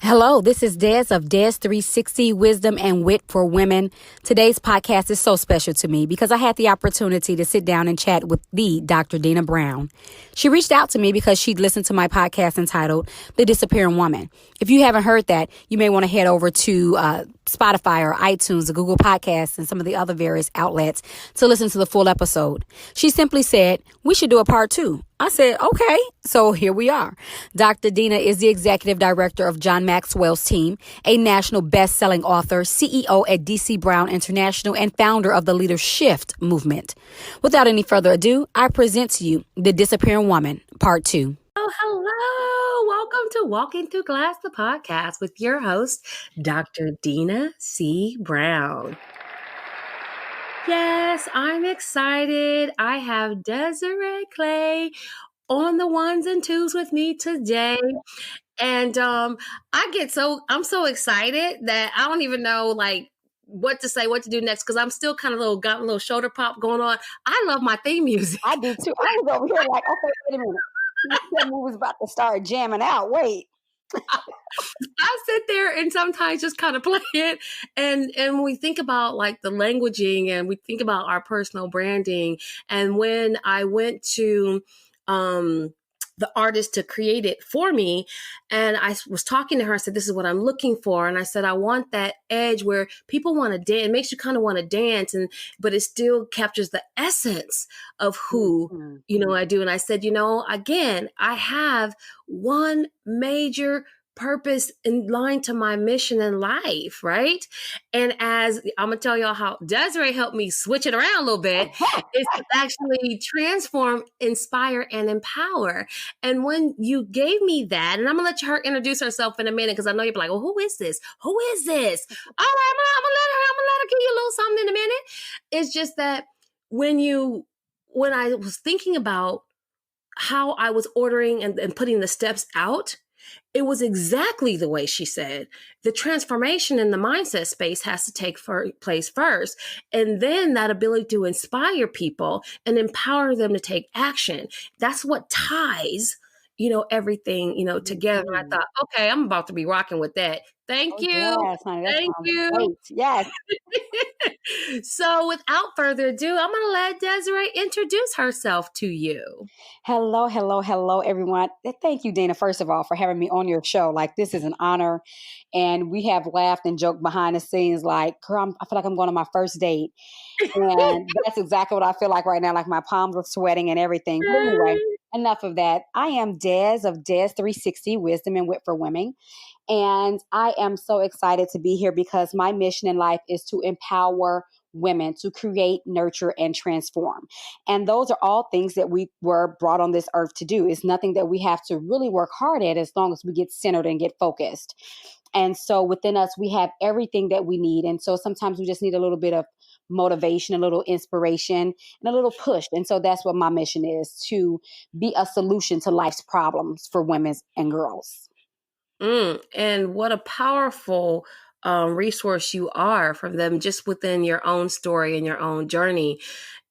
Hello, this is Des of Des 360 Wisdom and Wit for Women. Today's podcast is so special to me because I had the opportunity to sit down and chat with the Dr. Dina Brown. She reached out to me because she'd listened to my podcast entitled The Disappearing Woman. If you haven't heard that, you may want to head over to Spotify or iTunes or Google Podcasts and some of the other various outlets to listen to the full episode. She simply said, we should do a part 2. I said, okay, so here we are. Dr. Dina is the executive director of John Maxwell's team, a national best-selling author, CEO at DC Brown International, and founder of the Leader Shift movement. Without any further ado, I present to you The Disappearing Woman, Part 2. Oh, hello. Welcome to Walking Through Glass, the podcast with your host, Dr. Dina C. Brown. Yes, I'm excited. I have Desiree Clay on the ones and twos with me today. And I'm so excited that I don't even know what to say, what to do next, because I'm still kind of got a little shoulder pop going on. I love my theme music. I do too. I was over here like, okay, wait a minute. We was about to start jamming out. Wait. I sit there and sometimes just kind of play it. And when we think about like the languaging and we think about our personal branding, and when I went to the artist to create it for me, and I was talking to her, I said, this is what I'm looking for. And I said, I want that edge where people want to dance. It makes you kind of want to dance, but it still captures the essence of who, I do. And I said, again, I have one major purpose in line to my mission in life, right? And as I'm gonna tell y'all how Desiree helped me switch it around a little bit, is to actually transform, inspire, and empower. And when you gave me that, and I'm gonna let her introduce herself in a minute, because I know you'll be like, well, who is this? Who is this? All right, I'm gonna let her give you a little something in a minute. It's just that when I was thinking about how I was ordering and putting the steps out, it was exactly the way she said. The transformation in the mindset space has to take place first. And then that ability to inspire people and empower them to take action. That's what ties, everything, together. And I thought, okay, I'm about to be rocking with that. Thank you. Yes, honey, Thank you. Great. Yes. So without further ado, I'm going to let Desiree introduce herself to you. Hello, everyone. Thank you, Dina, first of all, for having me on your show. Like, this is an honor. And we have laughed and joked behind the scenes like, girl, I feel like I'm going on my first date. And that's exactly what I feel like right now. Like, my palms are sweating and everything. But anyway, enough of that. I am Des of Des 360 Wisdom and Wit for Women. And I am so excited to be here because my mission in life is to empower women to create, nurture, and transform. And those are all things that we were brought on this earth to do. It's nothing that we have to really work hard at as long as we get centered and get focused. And so within us, we have everything that we need. And so sometimes we just need a little bit of motivation, a little inspiration, and a little push. And so that's what my mission is, to be a solution to life's problems for women and girls. And what a powerful resource you are for them just within your own story and your own journey.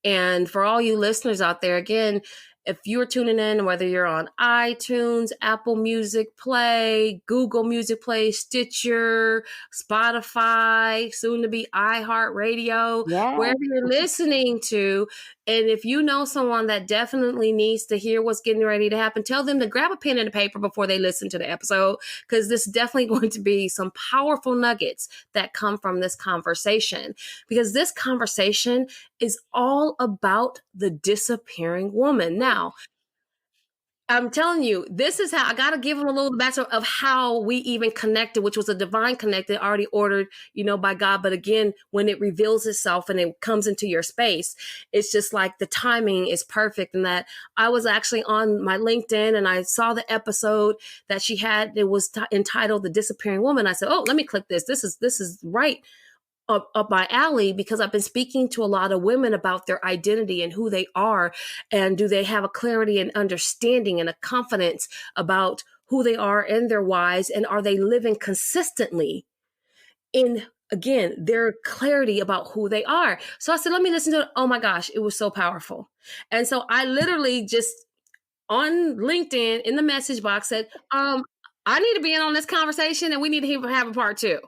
And for all you listeners out there, again, if you're tuning in, whether you're on iTunes, Apple Music Play, Google Music Play, Stitcher, Spotify, soon to be iHeartRadio, wherever you're listening to, and if you know someone that definitely needs to hear what's getting ready to happen, tell them to grab a pen and a paper before they listen to the episode, because this is definitely going to be some powerful nuggets that come from this conversation, because this conversation is all about the disappearing woman. Now, I'm telling you, this is how I got to give them a little backstory of how we even connected, which was a divine connected, already ordered, by God. But again, when it reveals itself and it comes into your space, it's just like the timing is perfect. And that I was actually on my LinkedIn and I saw the episode that she had. It was entitled The Disappearing Woman. I said, oh, let me click this. This is right up my alley, because I've been speaking to a lot of women about their identity and who they are, and do they have a clarity and understanding and a confidence about who they are and their whys, and are they living consistently in, again, their clarity about who they are. So I said, let me listen to it. Oh my gosh, it was so powerful. And so I literally just on LinkedIn in the message box said, I need to be in on this conversation, and we need to have a part two.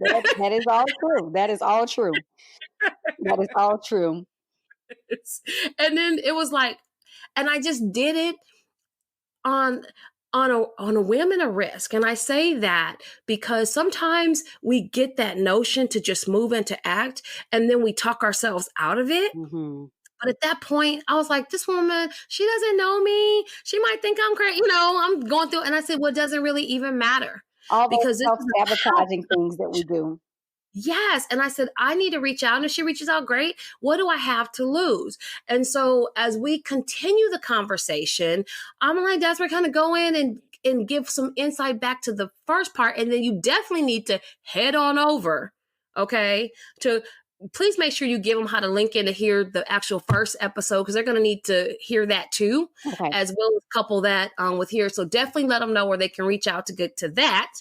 That is all true. That is all true. That is all true. And then it was like, and I just did it on on a whim and a risk. And I say that because sometimes we get that notion to just move into act, and then we talk ourselves out of it. Mm-hmm. But at that point, I was like, this woman, she doesn't know me. She might think I'm crazy. You know, I'm going through. And I said, well, it doesn't really even matter All because those this is a powerful. self-sabotaging things that we do. Yes. And I said, I need to reach out. And if she reaches out, great. What do I have to lose? And so as we continue the conversation, I'm like, that's where kind of go in and give some insight back to the first part. And then you definitely need to head on over, okay, to please make sure you give them how to link in to hear the actual first episode because they're going to need to hear that too, Okay. as well as couple that with here. So definitely let them know where they can reach out to get to that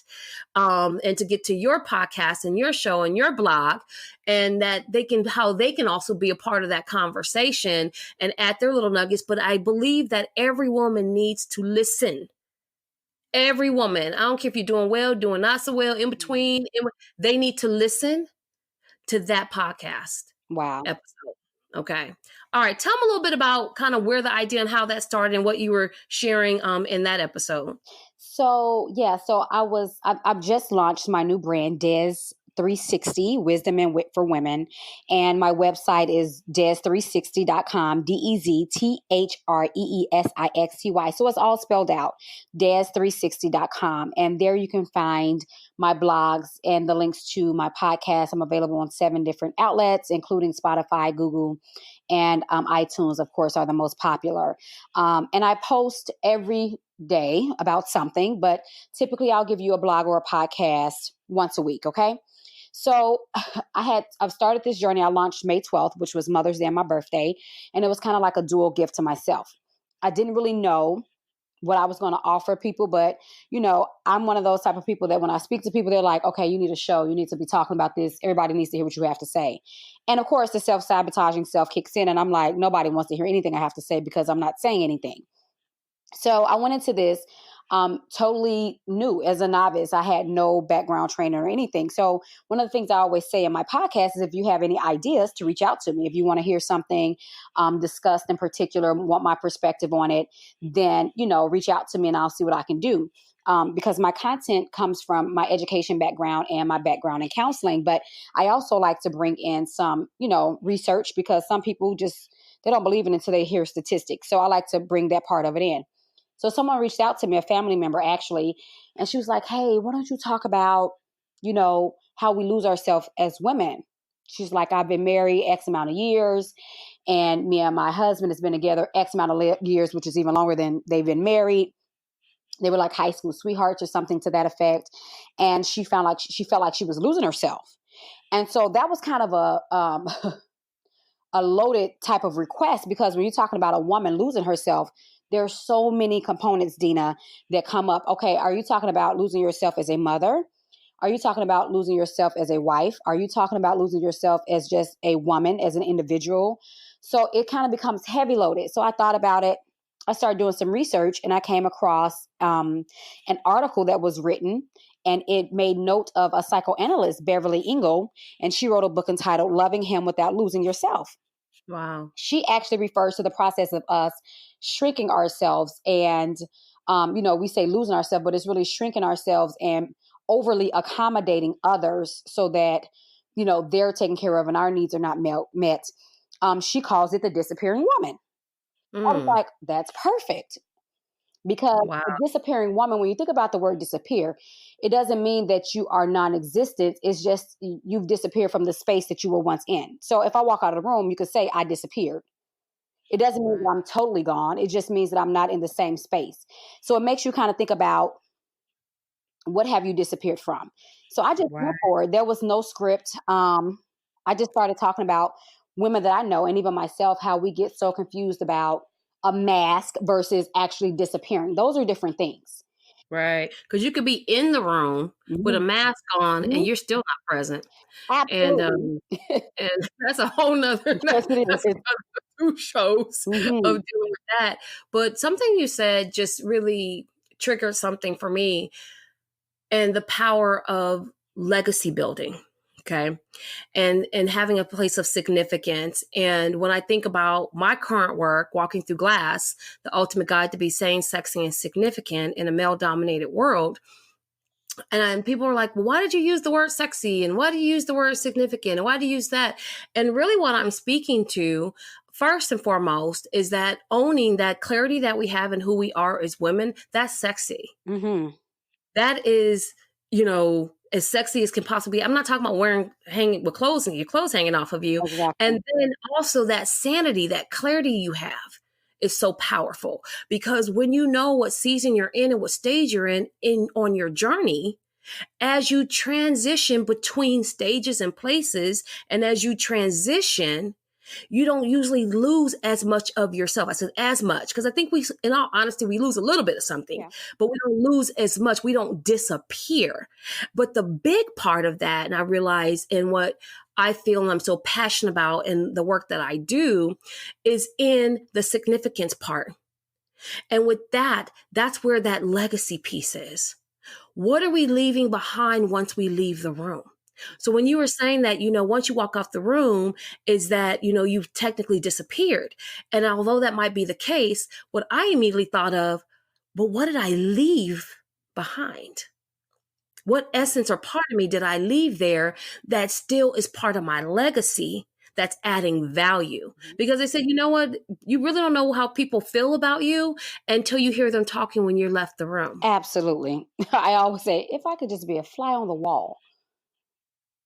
and to get to your podcast and your show and your blog, and that they can how they can also be a part of that conversation and add their little nuggets. But I believe that every woman needs to listen. Every woman, I don't care if you're doing well, doing not so well, in between, they need to listen to that podcast Wow. episode. Okay. All right. Tell me a little bit about kind of where the idea and how that started and what you were sharing in that episode. So yeah, I've just launched my new brand, Des 360 Wisdom and Wit for Women. And my website is des360.com, DEZTHREESIXTY. So it's all spelled out, des360.com. And there you can find my blogs and the links to my podcast. I'm available on 7 different outlets, including Spotify, Google, and iTunes, of course, are the most popular. And I post every day about something, but typically I'll give you a blog or a podcast once a week. Okay. So I've started this journey. I launched May 12th, which was Mother's Day and my birthday. And it was kind of like a dual gift to myself. I didn't really know what I was going to offer people, but I'm one of those type of people that when I speak to people, they're like, okay, you need a show. You need to be talking about this. Everybody needs to hear what you have to say. And of course the self-sabotaging self kicks in and I'm like, nobody wants to hear anything I have to say because I'm not saying anything. So I went into this totally new as a novice. I had no background training or anything. So one of the things I always say in my podcast is if you have any ideas to reach out to me, if you want to hear something discussed in particular, want my perspective on it, then, reach out to me and I'll see what I can do. Because my content comes from my education background and my background in counseling. But I also like to bring in some, research because some people they don't believe it until they hear statistics. So I like to bring that part of it in. So someone reached out to me, a family member actually, and she was like, hey, why don't you talk about, how we lose ourselves as women? She's like, I've been married X amount of years and me and my husband has been together X amount of years, which is even longer than they've been married. They were like high school sweethearts or something to that effect. And she felt like she was losing herself. And so that was kind of a loaded type of request because when you're talking about a woman losing herself, there's so many components, Dina, that come up. Okay, are you talking about losing yourself as a mother? Are you talking about losing yourself as a wife? Are you talking about losing yourself as just a woman, as an individual? So it kind of becomes heavy loaded. So I thought about it. I started doing some research and I came across an article that was written and it made note of a psychoanalyst, Beverly Engel, and she wrote a book entitled Loving Him Without Losing Yourself. Wow. She actually refers to the process of us shrinking ourselves and, we say losing ourselves, but it's really shrinking ourselves and overly accommodating others so that, they're taken care of and our needs are not met. She calls it the disappearing woman. I was Mm. like, that's perfect. Because Wow. a disappearing woman, when you think about the word disappear, it doesn't mean that you are non-existent. It's just you've disappeared from the space that you were once in. So if I walk out of the room, you could say I disappeared. It doesn't mean Right. that I'm totally gone. It just means that I'm not in the same space. So it makes you kind of think about what have you disappeared from. So I just Right. went for it. There was no script. I just started talking about women that I know and even myself, how we get so confused about a mask versus actually disappearing. Those are different things. Right. Because you could be in the room with a Mhm. mask on and Mhm. you're still not present. And Absolutely. and that's a whole nother Yes, it that's is. another 2 shows of Mhm. dealing with that. But something you said just really triggered something for me, and the power of legacy building. Okay. And having a place of significance. And when I think about my current work, Walking Through Glass, the ultimate guide to be sane, sexy, and significant in a male dominated world. And people are like, well, why did you use the word sexy? And why do you use the word significant? And why do you use that? And really what I'm speaking to first and foremost is that owning that clarity that we have in who we are as women, that's sexy. Mm-hmm. That is, as sexy as can possibly be. I'm not talking about hanging with clothes and your clothes hanging off of you. Exactly. And then also that sanity, that clarity you have is so powerful, because when you know what season you're in and what stage you're in on your journey, as you transition between stages and places, and as you transition, you don't usually lose as much of yourself. I said as much, because I think in all honesty, we lose a little bit of something, Yeah. but we don't lose as much. We don't disappear. But the big part of that, and I realize in what I feel and I'm so passionate about in the work that I do, is in the significance part. And with that, that's where that legacy piece is. What are we leaving behind once we leave the room? So when you were saying that, once you walk off the room is that, you've technically disappeared. And although that might be the case, what I immediately thought of, but what did I leave behind? What essence or part of me did I leave there that still is part of my legacy that's adding value? Because they said, you know what? You really don't know how people feel about you until you hear them talking when you're left the room. Absolutely. I always say, if I could just be a fly on the wall,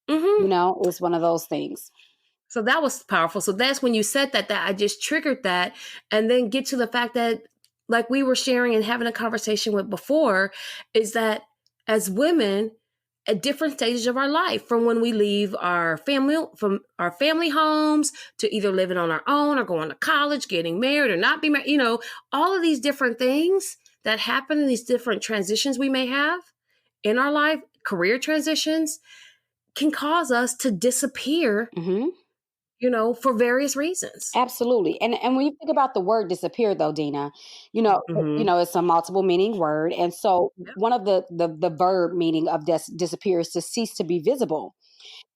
Mm-hmm. it's one of those things. So that was powerful. So that's when you said that I just triggered that, and then get to the fact that, like we were sharing and having a conversation with before, is that as women at different stages of our life, from when we leave from our family homes to either living on our own or going to college, getting married or not being married, all of these different things that happen in these different transitions we may have in our life, career transitions, can cause us to disappear, Mm-hmm. for various reasons. Absolutely. And when you think about the word disappear though, Dina, Mm-hmm. it's a multiple meaning word. And so Yep. one of the verb meaning of disappear is to cease to be visible.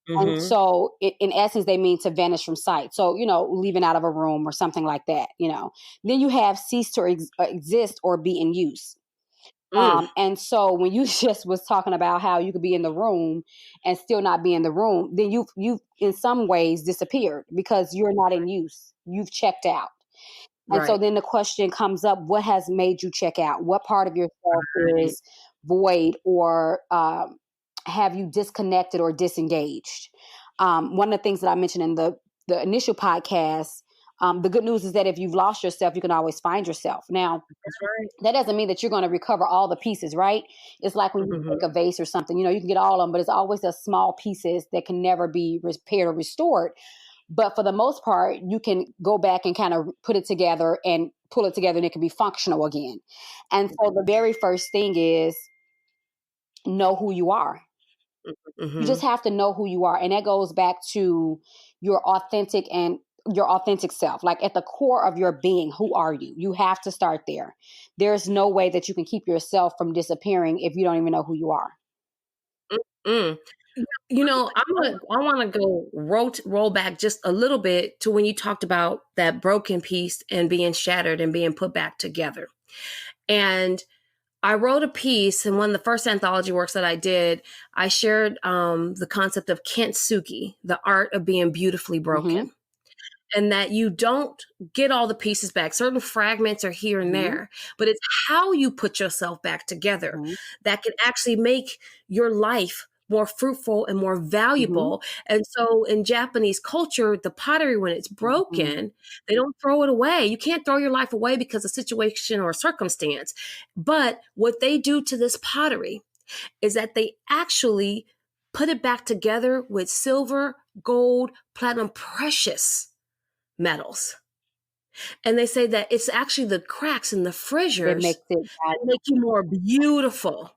And Mm-hmm. so in essence, they mean to vanish from sight. So, leaving out of a room or something like that. Then you have cease to exist or be in use. Mm. And so when you just was talking about how you could be in the room and still not be in the room, then you in some ways disappeared because you're not in use. You've checked out. And so Right. then the question comes up, what has made you check out? What part of yourself Right. is void, or have you disconnected or disengaged? One of the things that I mentioned in the initial podcast, the good news is that if you've lost yourself, you can always find yourself. Now, That's right. that doesn't mean that you're going to recover all the pieces, right? It's like when you Mm-hmm. take a vase or something, you can get all of them, but it's always the small pieces that can never be repaired or restored. But for the most part, you can go back and kind of put it together and pull it together, and it can be functional again. And so the very first thing is know who you are. You Mm-hmm. just have to know who you are. And that goes back to your authentic self. Like at the core of your being, who are you? You have to start there. There's no way that you can keep yourself from disappearing if you don't even know who you are. Mm. I want to go roll back just a little bit to when you talked about that broken piece and being shattered and being put back together. And I wrote a piece in one of the first anthology works that I did. I shared the concept of kintsugi, the art of being beautifully Mm-hmm. broken. And that you don't get all the pieces back. Certain fragments are here and Mm-hmm. there, but it's how you put yourself back together Mm-hmm. that can actually make your life more fruitful and more Mm-hmm. valuable. And so in Japanese culture, the pottery, when it's Mm-hmm. broken, they don't throw it away. You can't throw your life away because of situation or circumstance. But what they do to this pottery is that they actually put it back together with silver, gold, platinum, precious metals. And they say that it's actually the cracks and the That fissures makes it that make you more beautiful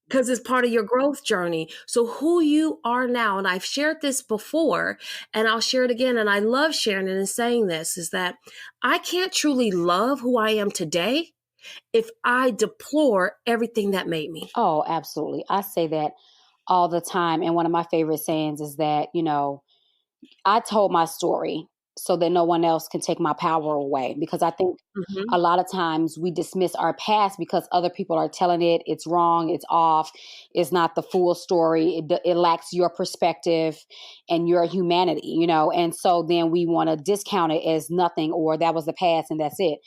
because it's part of your growth journey. So who you are now, and I've shared this before and I'll share it again, and I love sharing it and saying this, is that I can't truly love who I am today if I deplore everything that made me? Oh, absolutely. I say that all the time. And one of my favorite sayings is that, I told my story so that no one else can take my power away, because I think Mhm. a lot of times we dismiss our past because other people are telling it it's wrong, it's off, it's not the full story, it lacks your perspective and your humanity. And so then we want to discount it as nothing, or that was the past and that's it.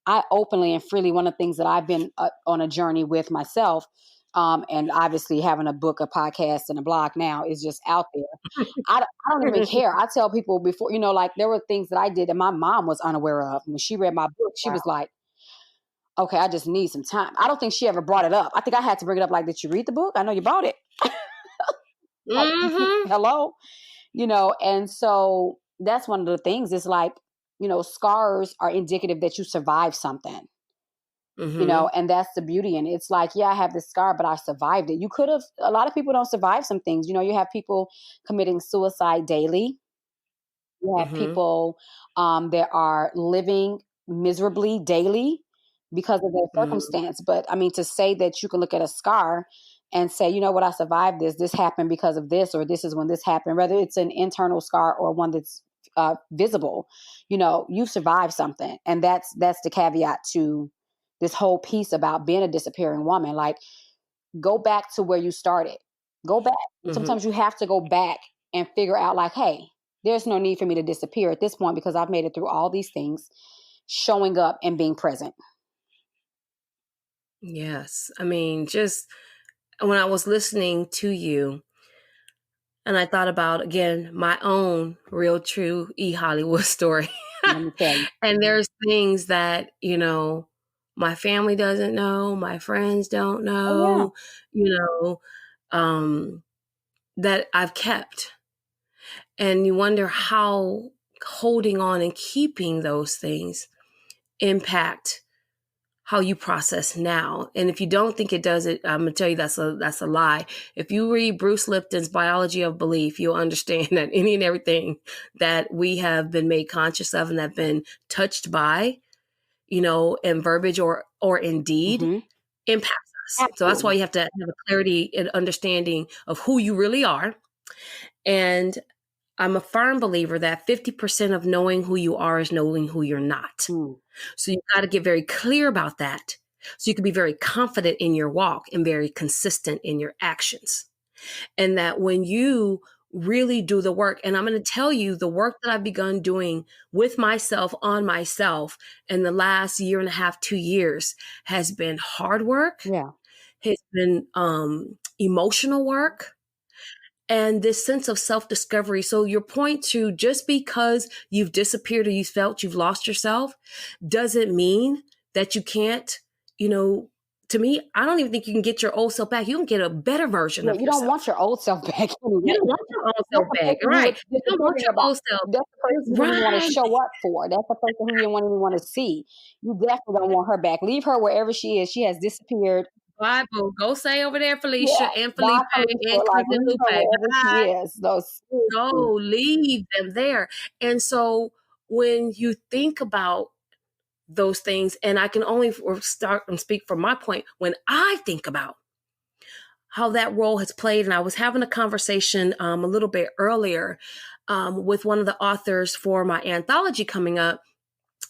I openly and freely, one of the things that I've been on a journey with myself, and obviously having a book, a podcast, and a blog now is just out there. I don't even care. I tell people before, like there were things that I did that my mom was unaware of. When she read my book, she was Wow. like, okay, I just need some time. I don't think she ever brought it up. I think I had to bring it up like, did you read the book? I know you bought it. Like, Mhm. hello? And so that's one of the things. It's like, scars are indicative that you survived something. Mhm. And that's the beauty in it. It's like, yeah, I have this scar, but I survived it. You could have, a lot of people don't survive some things. You have people committing suicide daily. You have Mhm. people that are living miserably daily because of their Mhm. circumstance. But I mean, to say that you can look at a scar and say, you know what, I survived this. This happened because of this, or this is when this happened, whether it's an internal scar or one that's visible, you've survived something. And that's the caveat to this whole piece about being a disappearing woman. Like, go back to where you started. Go back. Mhm. Sometimes you have to go back and figure out, like, hey, there's no need for me to disappear at this point because I've made it through all these things, showing up and being present. Yes. I mean, just when I was listening to you and I thought about, again, my own real true Hollywood story. Let me tell you. And there's things that, my family doesn't know, my friends don't Oh, yeah. know, you know, um, that I've kept. And you wonder how holding on and keeping those things impact how you process now. And if you don't think it does it, I'm gonna tell you that's a lie. If you read Bruce Lipton's Biology of Belief, you'll understand that any and everything that we have been made conscious of and have been touched by, in verbiage or in deed, Hmm. impacts us. So that's why Absolutely. you have to have a clarity and understanding of who you really are. And I'm a firm believer that 50% of knowing who you are is knowing who you're not. Mm. So you got to get very clear about that. So you can be very confident in your walk and very consistent in your actions. And that when you really do the work, and I'm going to tell you the work that I've begun doing with myself on myself in the last year and a half, 2 years has been hard work, Yeah. has been emotional work, and this sense of self-discovery. So your point to just because you've disappeared or you felt you've lost yourself doesn't mean that you can't, you know, to me, I don't even think you can get your old self back. You can get a better version Yeah. of You don't want yourself. your old self back You anyway. don't want your old That's self the back, person you were right? You don't want disappearing your about. old self, That's the person you didn't even want to right? show up for. That's the person who you didn't even want to see. You definitely don't want her back. Leave her wherever she is. She has disappeared. Bible, go say over there, Yeah. Felicia and Felipe Bye, Felicia. and Like, Cousin leave Lupe. her wherever she Bye. is. Those. Go leave them there. And so when you think about those things, and I can only start and speak from my point, when I think about how that role has played, and I was having a conversation a little bit earlier with one of the authors for my anthology coming up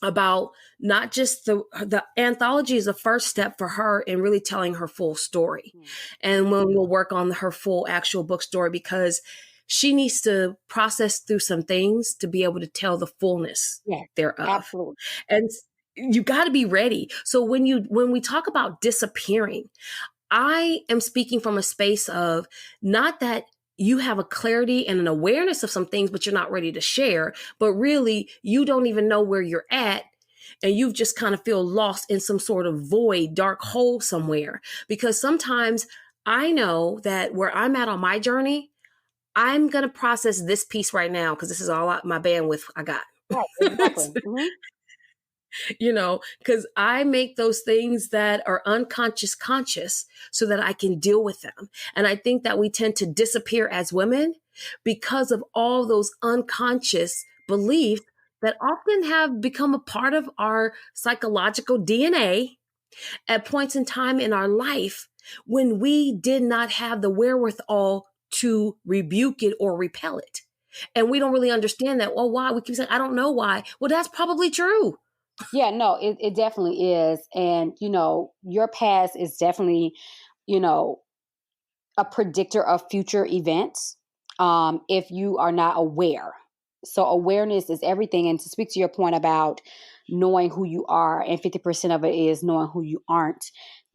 about not just the anthology is a first step for her in really telling her full story. And when we'll work on her full actual book story, because she needs to process through some things to be able to tell the fullness Yeah, thereof. absolutely. And you got to be ready. So when we talk about disappearing, I am speaking from a space of not that you have a clarity and an awareness of some things, but you're not ready to share, but really you don't even know where you're at. And you just kind of feel lost in some sort of void, dark hole somewhere. Because sometimes I know that where I'm at on my journey, I'm going to process this piece right now because this is all my bandwidth I got. Right, exactly. Hmm. Because I make those things that are unconscious conscious so that I can deal with them. And I think that we tend to disappear as women because of all those unconscious beliefs that often have become a part of our psychological DNA. at points in time in our life when we did not have the wherewithal to rebuke it or repel it. And we don't really understand that. Well, why? We keep saying, I don't know why. Well, that's probably true. Yeah, no, it definitely is. And, your past is definitely, you know, a predictor of future events, if you are not aware. So awareness is everything. And to speak to your point about knowing who you are, and 50% of it is knowing who you aren't.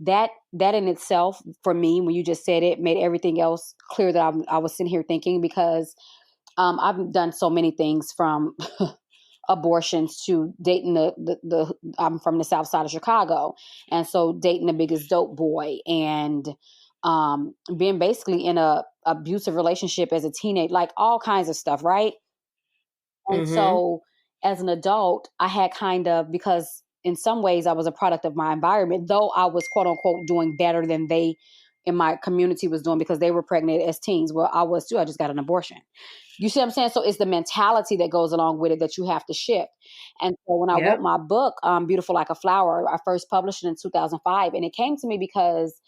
That in itself, for me, when you just said it, made everything else clear that I was sitting here thinking, because I've done so many things, from abortions to dating the I'm from the south side of Chicago. And so dating the biggest dope boy, and being basically in a abusive relationship as a teenager, like all kinds of stuff, right? And Mm-hmm. so as an adult, I had kind of, because in some ways I was a product of my environment, though I was quote unquote doing better than they in my community was doing, because they were pregnant as teens. Well, I was too. I just got an abortion. You see what I'm saying? So it's the mentality that goes along with it that you have to shift. And so when I wrote Yep. my book, Beautiful Like a Flower, I first published it in 2005. And it came to me because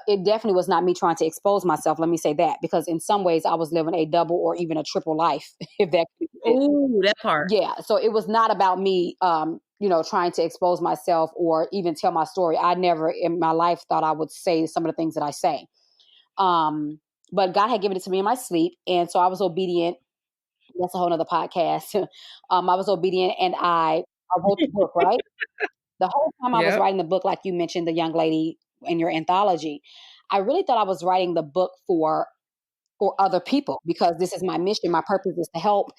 it definitely was not me trying to expose myself. Let me say that, because in some ways I was living a double or even a triple life, if that makes sense. Oh, that part. Yeah. So it was not about me, trying to expose myself or even tell my story. I never in my life thought I would say some of the things that I say. Um, but God had given it to me in my sleep. And so I was obedient. That's a whole nother podcast. I was obedient, and I wrote the book, right? The whole time I was Yep. writing the book, like you mentioned, the young lady in your anthology, I really thought I was writing the book for other people, because this is my mission. My purpose is to help.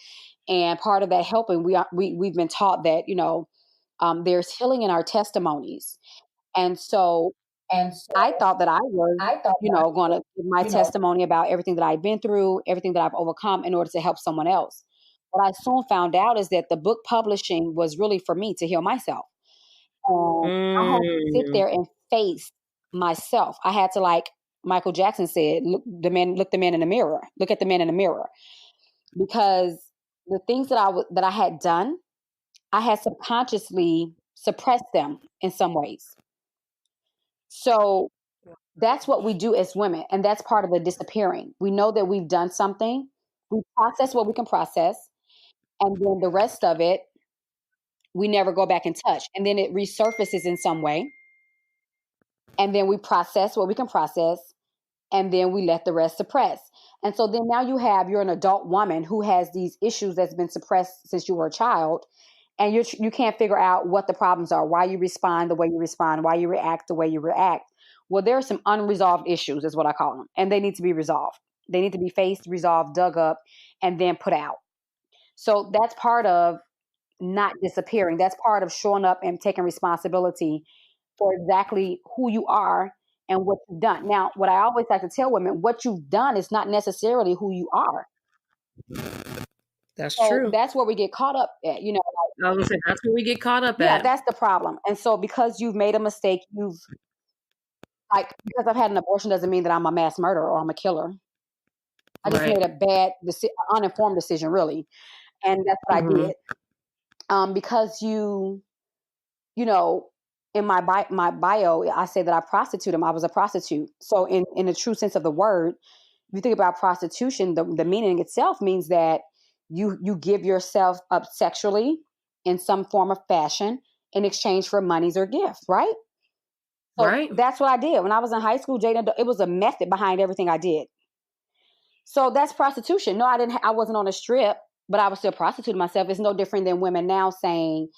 And part of that helping, we've been taught that, there's healing in our testimonies. And so And I so thought that I was, I thought that, going to give my you know, testimony about everything that I've been through, everything that I've overcome, in order to help someone else. What I soon found out is that the book publishing was really for me to heal myself. And I had to sit mm, there and face myself. I had to, like Michael Jackson said, look the man in the mirror, look at the man in the mirror, because the things that I had done, I had subconsciously suppressed them in some ways. So that's what we do as women, and that's part of the disappearing. We know that we've done something, we process what we can process, and then the rest of it, we never go back and touch. And then it resurfaces in some way, and then we process what we can process, and then we let the rest suppress. And so then now you're an adult woman who has these issues that's been suppressed since you were a child, and you can't figure out what the problems are, why you respond the way you respond, why you react the way you react. Well, there are some unresolved issues, is what I call them, and they need to be resolved. They need to be faced, resolved, dug up, and then put out. So that's part of not disappearing. That's part of showing up and taking responsibility for exactly who you are and what you've done. Now, what I always like to tell women, what you've done is not necessarily who you are. that's So true. that's where we get caught up at, I was gonna say that's where we get caught up yeah, at. that's the problem. And so because you've made a mistake, because I've had an abortion doesn't mean that I'm a mass murderer or I'm a killer. I just Right. made a uninformed decision, really. And that's what I Mm-hmm. did. Because you know, in my bio, I say that I prostitute him. I was a prostitute. So in the true sense of the word, if you think about prostitution, the meaning itself means that you give yourself up sexually in some form of fashion in exchange for monies or gifts, right? So Right. that's what I did when I was in high school. Jada, it was a method behind everything I did. So that's prostitution. No, I didn't. I wasn't on a strip, but I was still prostituting myself. It's no different than women now saying,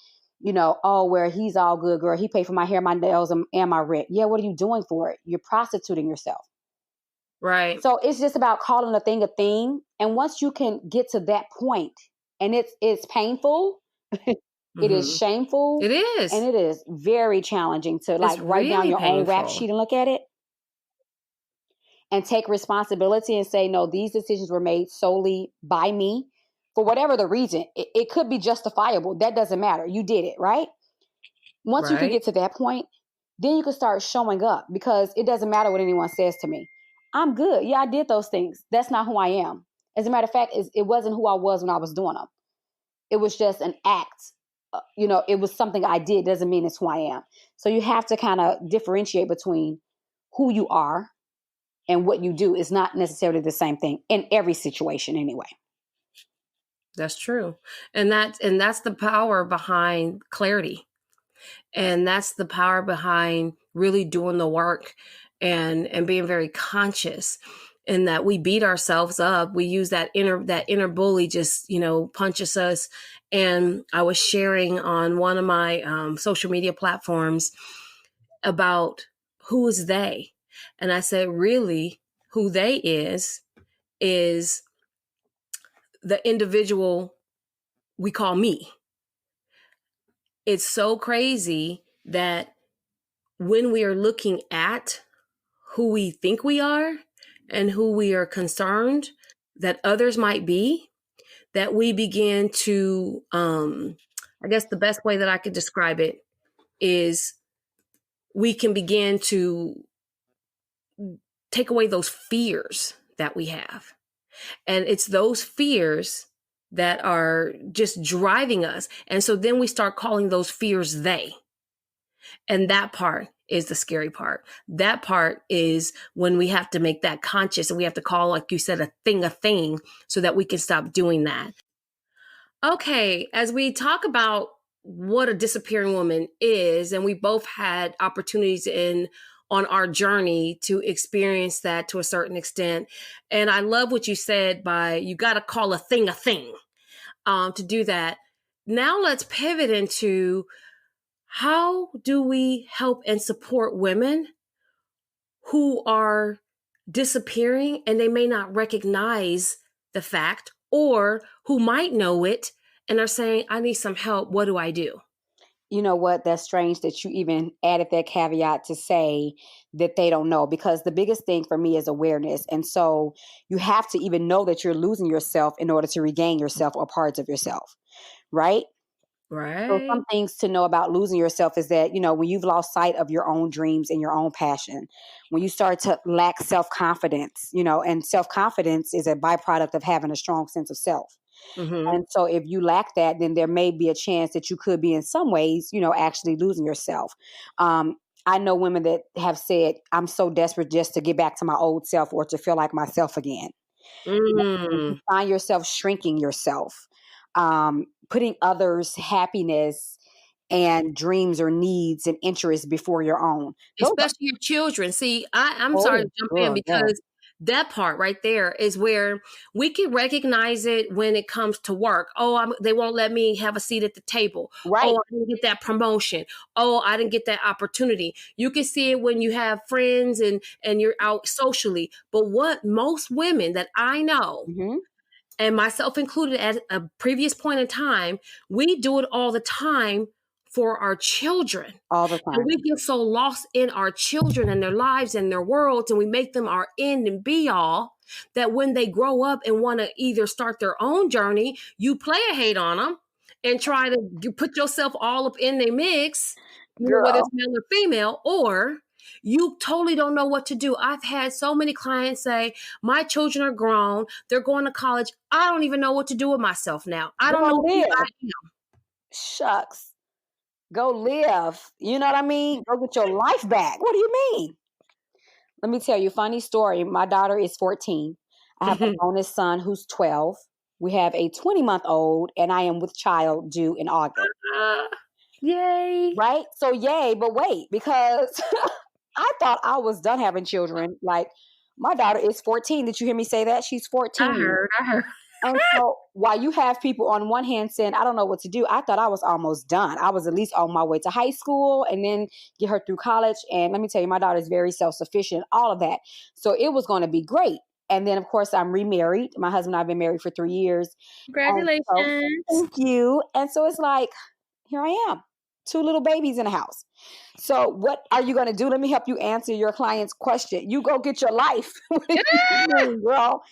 oh, where he's all good, girl. He paid for my hair, my nails, and my rent. Yeah, what are you doing for it? You're prostituting yourself. Right. So it's just about calling a thing a thing. And once you can get to that point, and it's painful, it is Mm-hmm. shameful, It and is. it is very challenging to like It's write down really your own rap painful. sheet and look at it and take responsibility and say, no, these decisions were made solely by me for whatever the reason. It could be justifiable. That doesn't matter. You did it, right? Once you can Right. get to that point, then you can start showing up, because it doesn't matter what anyone says to me. I'm good. Yeah, I did those things. That's not who I am. As a matter of fact, it wasn't who I was when I was doing them. It was just an act it was something I did doesn't mean it's who I am. So you have to kind of differentiate between who you are and what you do is not necessarily the same thing in every situation anyway. That's true. And that's the power behind clarity. And that's the power behind really doing the work and being very conscious in that we beat ourselves up. We use that inner bully just, punches us. And I was sharing on one of my social media platforms about who is they. And I said, really, who they is the individual we call me. It's so crazy that when we are looking at who we think we are and who we are concerned that others might be, that we begin to, I guess the best way that I could describe it is we can begin to take away those fears that we have. And it's those fears that are just driving us. And so then we start calling those fears they. And that part is the scary part. That part is when we have to make that conscious and we have to call, like you said, a thing, so that we can stop doing that. Okay, as we talk about what a disappearing woman is, and we both had opportunities on our journey to experience that to a certain extent. And I love what you said by you got to call a thing to do that. Now let's pivot into how do we help and support women who are disappearing and they may not recognize the fact, or who might know it and are saying, I need some help. What do I do? You know what? That's strange that you even added that caveat to say that they don't know, because the biggest thing for me is awareness. And so you have to even know that you're losing yourself in order to regain yourself or parts of yourself, right? So Right. some things to know about losing yourself is that, when you've lost sight of your own dreams and your own passion, when you start to lack self-confidence, and self-confidence is a byproduct of having a strong sense of self. Mm-hmm. And so if you lack that, then there may be a chance that you could be in some ways, actually losing yourself. Um, I know women that have said, I'm so desperate just to get back to my old self or to feel like myself again. When you Mm. find yourself shrinking yourself, putting others' happiness and dreams or needs and interests before your own. Those are, Especially your children. See, I'm sorry oh, to jump in girl, yeah. because that part right there is where we can recognize it when it comes to work. Oh, they won't let me have a seat at the table. Right. Oh, I didn't get that promotion. Oh, I didn't get that opportunity. You can see it when you have friends and you're out socially. But what most women that I know, Hmm. and myself included at a previous point in time, we do it all the time for our children. All the And time. we get so lost in our children and their lives and their worlds, and we make them our end and be all, that when they grow up and want to either start their own journey, you play a hate on them and try to put yourself all up in their mix, whether it's Girl. male or female, or you totally don't know what to do. I've had so many clients say, my children are grown, they're going to college. I don't even know what to do with myself now. I don't Go know who I live. am. Shucks. Go live. You know what I mean? Go get your life back. What do you mean? Let me tell you a funny story. My daughter is 14. I have a bonus son who's 12. We have a 20-month-old, and I am with child due in August. Ah, yay. Right? So, yay, but wait, because I thought I was done having children. Like, my daughter is 14. Did you hear me say that? She's 14. I heard. And so while you have people on one hand saying, I don't know what to do, I thought I was almost done. I was at least on my way to high school and then get her through college. And let me tell you, my daughter is very self-sufficient, all of that. So it was going to be great. And then, of course, I'm remarried. My husband and I have been married for 3 years. And so, Congratulations. thank you. And so it's like, here I am, two little babies in the house. So what are you going to do? Let me help you answer your client's question. You go get your life. What do you mean, girl?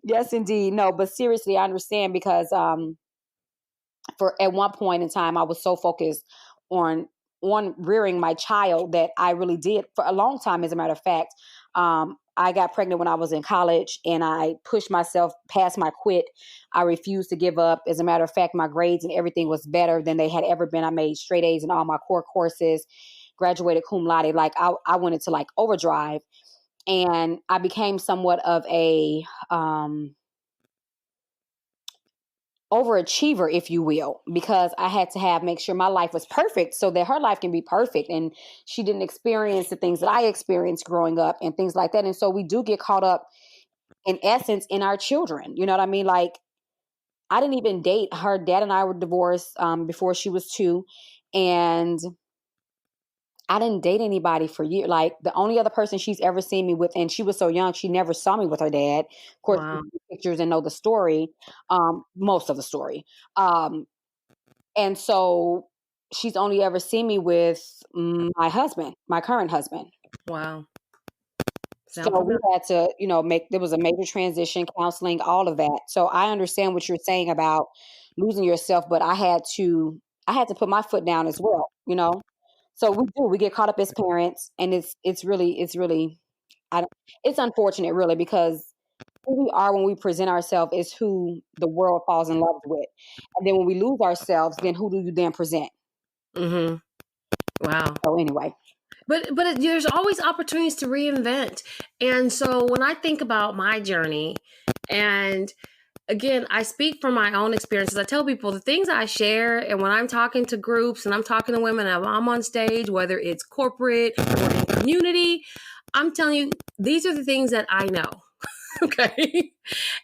Yes, indeed. No, but seriously, I understand because for at one point in time, I was so focused on rearing my child that I really did for a long time. As a matter of fact, I got pregnant when I was in college, and I pushed myself past my quit. I refused to give up. As a matter of fact, my grades and everything was better than they had ever been. I made straight A's in all my core courses, graduated cum laude. Like I went into like overdrive, and I became somewhat of a overachiever, if you will, because I had to make sure my life was perfect so that her life can be perfect. And she didn't experience the things that I experienced growing up and things like that. And so we do get caught up in essence in our children. You know what I mean? Like, I didn't even date her dad, and I were divorced before she was 2. And I didn't date anybody for years. Like, the only other person she's ever seen me with, and she was so young, she never saw me with her dad. Of course, we Wow. see pictures and know the story, most of the story. And so she's only ever seen me with my husband, my current husband. Wow. Sound So we familiar? had to, there was a major transition, counseling, all of that. So I understand what you're saying about losing yourself, but I had to put my foot down as well. So we get caught up as parents, and it's really, I don't, it's unfortunate really, because who we are when we present ourselves is who the world falls in love with. And then when we lose ourselves, then who do you then present? Mm-hmm. Wow. So anyway. But there's always opportunities to reinvent. And so when I think about my journey, and again, I speak from my own experiences. I tell people the things I share, and when I'm talking to groups and I'm talking to women, and I'm on stage, whether it's corporate or in community, I'm telling you, these are the things that I know. Okay.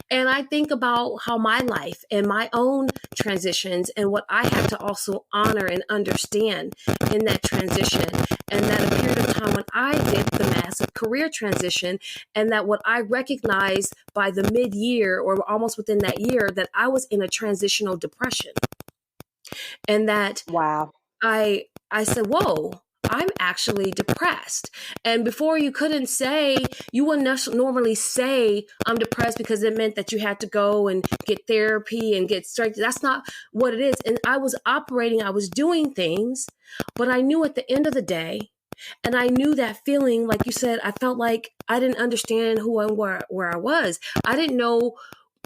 And I think about how my life and my own transitions and what I had to also honor and understand in that transition. And that a period of time when I did the massive career transition, and that what I recognized by the mid-year or almost within that year, that I was in a transitional depression. And that Wow. I said, whoa, I'm actually depressed. And before, you wouldn't normally say I'm depressed because it meant that you had to go and get therapy and get straight. That's not what it is. And I was doing things, but I knew at the end of the day, and I knew that feeling, like you said, I felt like I didn't understand who and where I was. I didn't know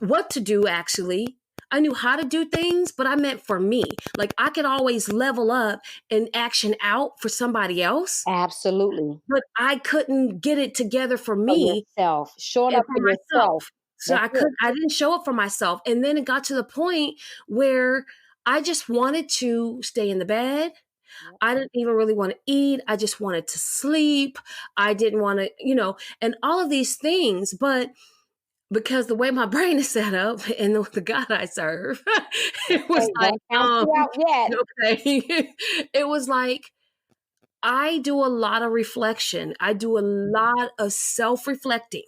what to do, actually. I knew how to do things, but I meant for me. Like, I could always level up and action out for somebody else, Absolutely. but I couldn't get it together for For me yourself. Showing and up for for yourself. myself. So That's it. I didn't show up for myself. And then it got to the point where I just wanted to stay in the bed. Yep. I didn't even really want to eat. I just wanted to sleep. I didn't want to, and all of these things. But because the way my brain is set up and the God I serve, it was Okay, like, don't count you out yet. okay. It was like, I do a lot of reflection. I do a lot of self-reflecting,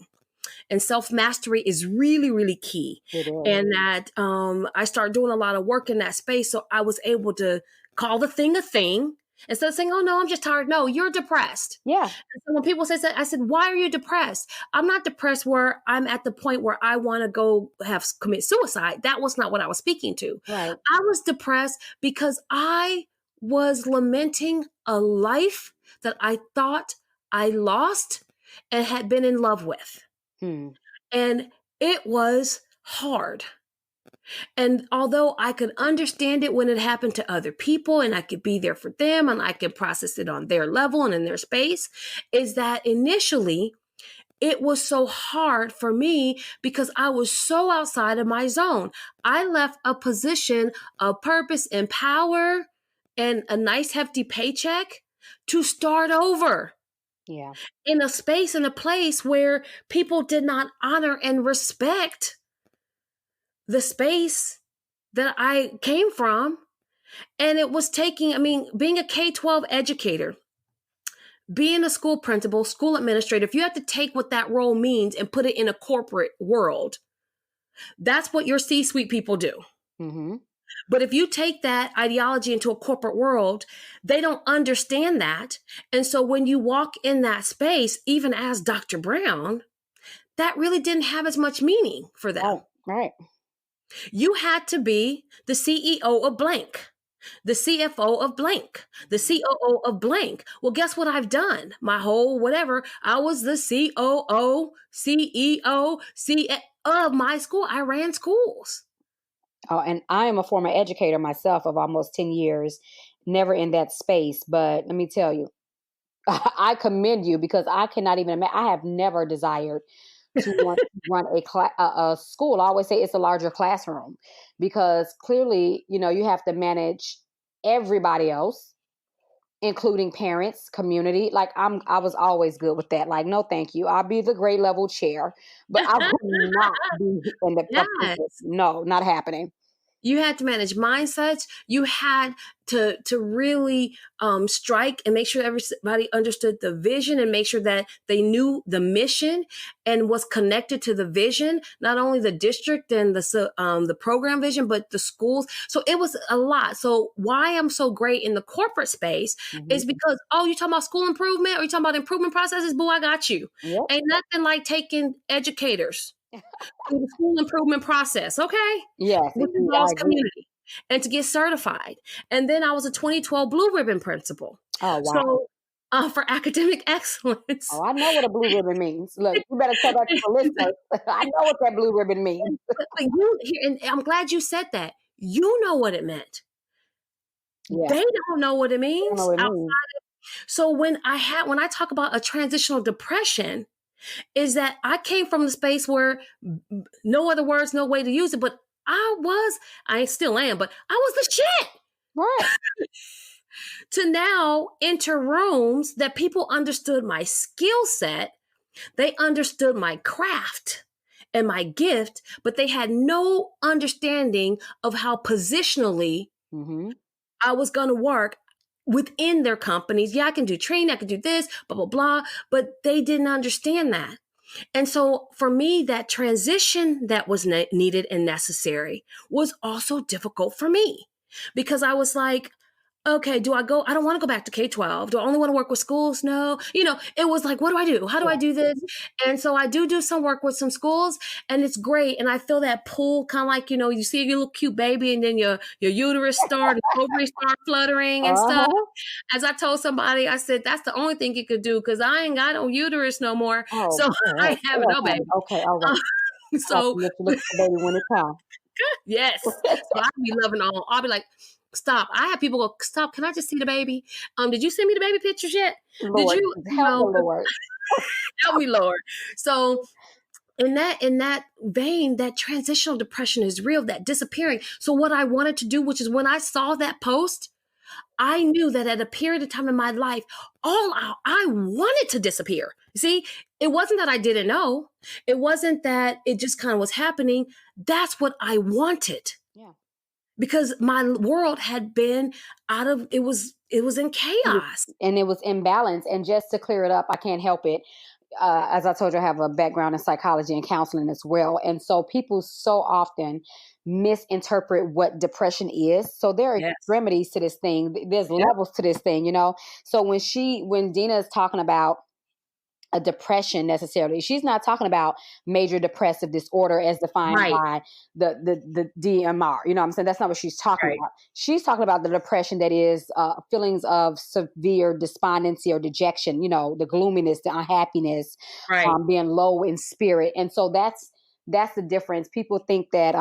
and self-mastery is really, really key. It is. And that I started doing a lot of work in that space. So I was able to call the thing a thing instead of saying, oh no, I'm just tired. No, you're depressed. Yeah. So when people say that, I said, why are you depressed? I'm not depressed where I'm at the point where I want to go commit suicide. That was not what I was speaking to. Right. I was depressed because I was lamenting a life that I thought I lost and had been in love with. Hmm. And it was hard. And although I could understand it when it happened to other people, and I could be there for them, and I could process it on their level and in their space, is that initially it was so hard for me because I was so outside of my zone. I left a position of purpose and power and a nice hefty paycheck to start over Yeah. in a space and a place where people did not honor and respect the space that I came from. And it was being a K-12 educator, being a school principal, school administrator, if you have to take what that role means and put it in a corporate world, that's what your C-suite people do. Mm-hmm. But if you take that ideology into a corporate world, they don't understand that. And so when you walk in that space, even as Dr. Brown, that really didn't have as much meaning for them. Right. Right. You had to be the CEO of blank. the CFO of blank, the COO of blank. Well, guess what I've done? My whole whatever, I was the COO, CEO, CEO of my school. I ran schools. Oh, and I am a former educator myself of almost 10 years, never in that space. But let me tell you, I commend you because I cannot even imagine. I have never desired to want to run a school. I always say it's a larger classroom because clearly, you have to manage everybody else, including parents, community. Like I was always good with that. Like, no, thank you. I'll be the grade level chair, but I will not be in the pulpit. Yes. No, not happening. You had to manage mindsets. You had to really strike and make sure everybody understood the vision and make sure that they knew the mission and was connected to the vision, not only the district and the program vision, but the schools. So it was a lot. So why I'm so great in the corporate space Hmm. is because, oh, you talking about school improvement or you talking about improvement processes? Boo, I got you. Yep. Ain't nothing like taking educators through the school improvement process, okay? Yes, Which indeed. I involves agree. community and to get certified. And then I was a 2012 Blue Ribbon principal. Oh, wow. So for academic Oh, excellence. I know what a blue ribbon means. Look, you better tell that to the listeners. I know what that blue ribbon means. But you, and I'm glad you said that. You know what it meant. Yeah, They don't know what it I don't know means. what it means. So when I talk about a transitional depression, is that I came from the space where no other words, no way to use it, but I still am, but I was the shit. Right. To now enter rooms that people understood my skill set, they understood my craft and my gift, but they had no understanding of how positionally Hmm. I was going to work within their companies. Yeah, I can do training, I can do this, blah, blah, blah, but they didn't understand that. And so for me, that transition that was needed and necessary was also difficult for me because I was like, okay, do I go? I don't want to go back to K-12. Do I only want to work with schools? No. It was like, what do I do? How do I Yeah. do this? And so I do some work with some schools and it's great. And I feel that pull kind of like, you see your little cute baby and then your uterus start and ovaries start fluttering and stuff. Uh-huh. As I told somebody, I said, that's the only thing you could do because I ain't got no uterus no more. Oh, So I oh, ain't having oh, no baby. honey. Okay, all right. I have So to let you look at the baby when it comes. yes. So I'd be loving all. I'll be like, stop. I have people go, stop. Can I just see the baby? Did you send me the baby pictures yet? Did Lord, you, help the Lord. help me, Lord. So in that vein, that transitional depression is real, that disappearing. So what I wanted to do, which is when I saw that post, I knew that at a period of time in my life, I wanted to disappear. See, it wasn't that I didn't know. It wasn't that it just kind of was happening. That's what I wanted Yeah. because my world had been it was in chaos. And it was imbalanced. And just to clear it up, I can't help it. As I told you, I have a background in psychology and counseling as well. And so people so often misinterpret what depression is. So there are Yes. extremities to this thing. There's Yep. levels to this thing. So when Dina is talking about a depression necessarily. She's not talking about major depressive disorder as defined Right. by the DMR. You know what I'm saying? That's not what she's talking Right. about. She's talking about the depression that is feelings of severe despondency or dejection, the gloominess, the unhappiness, Right. being low in spirit. And so that's the difference. People think that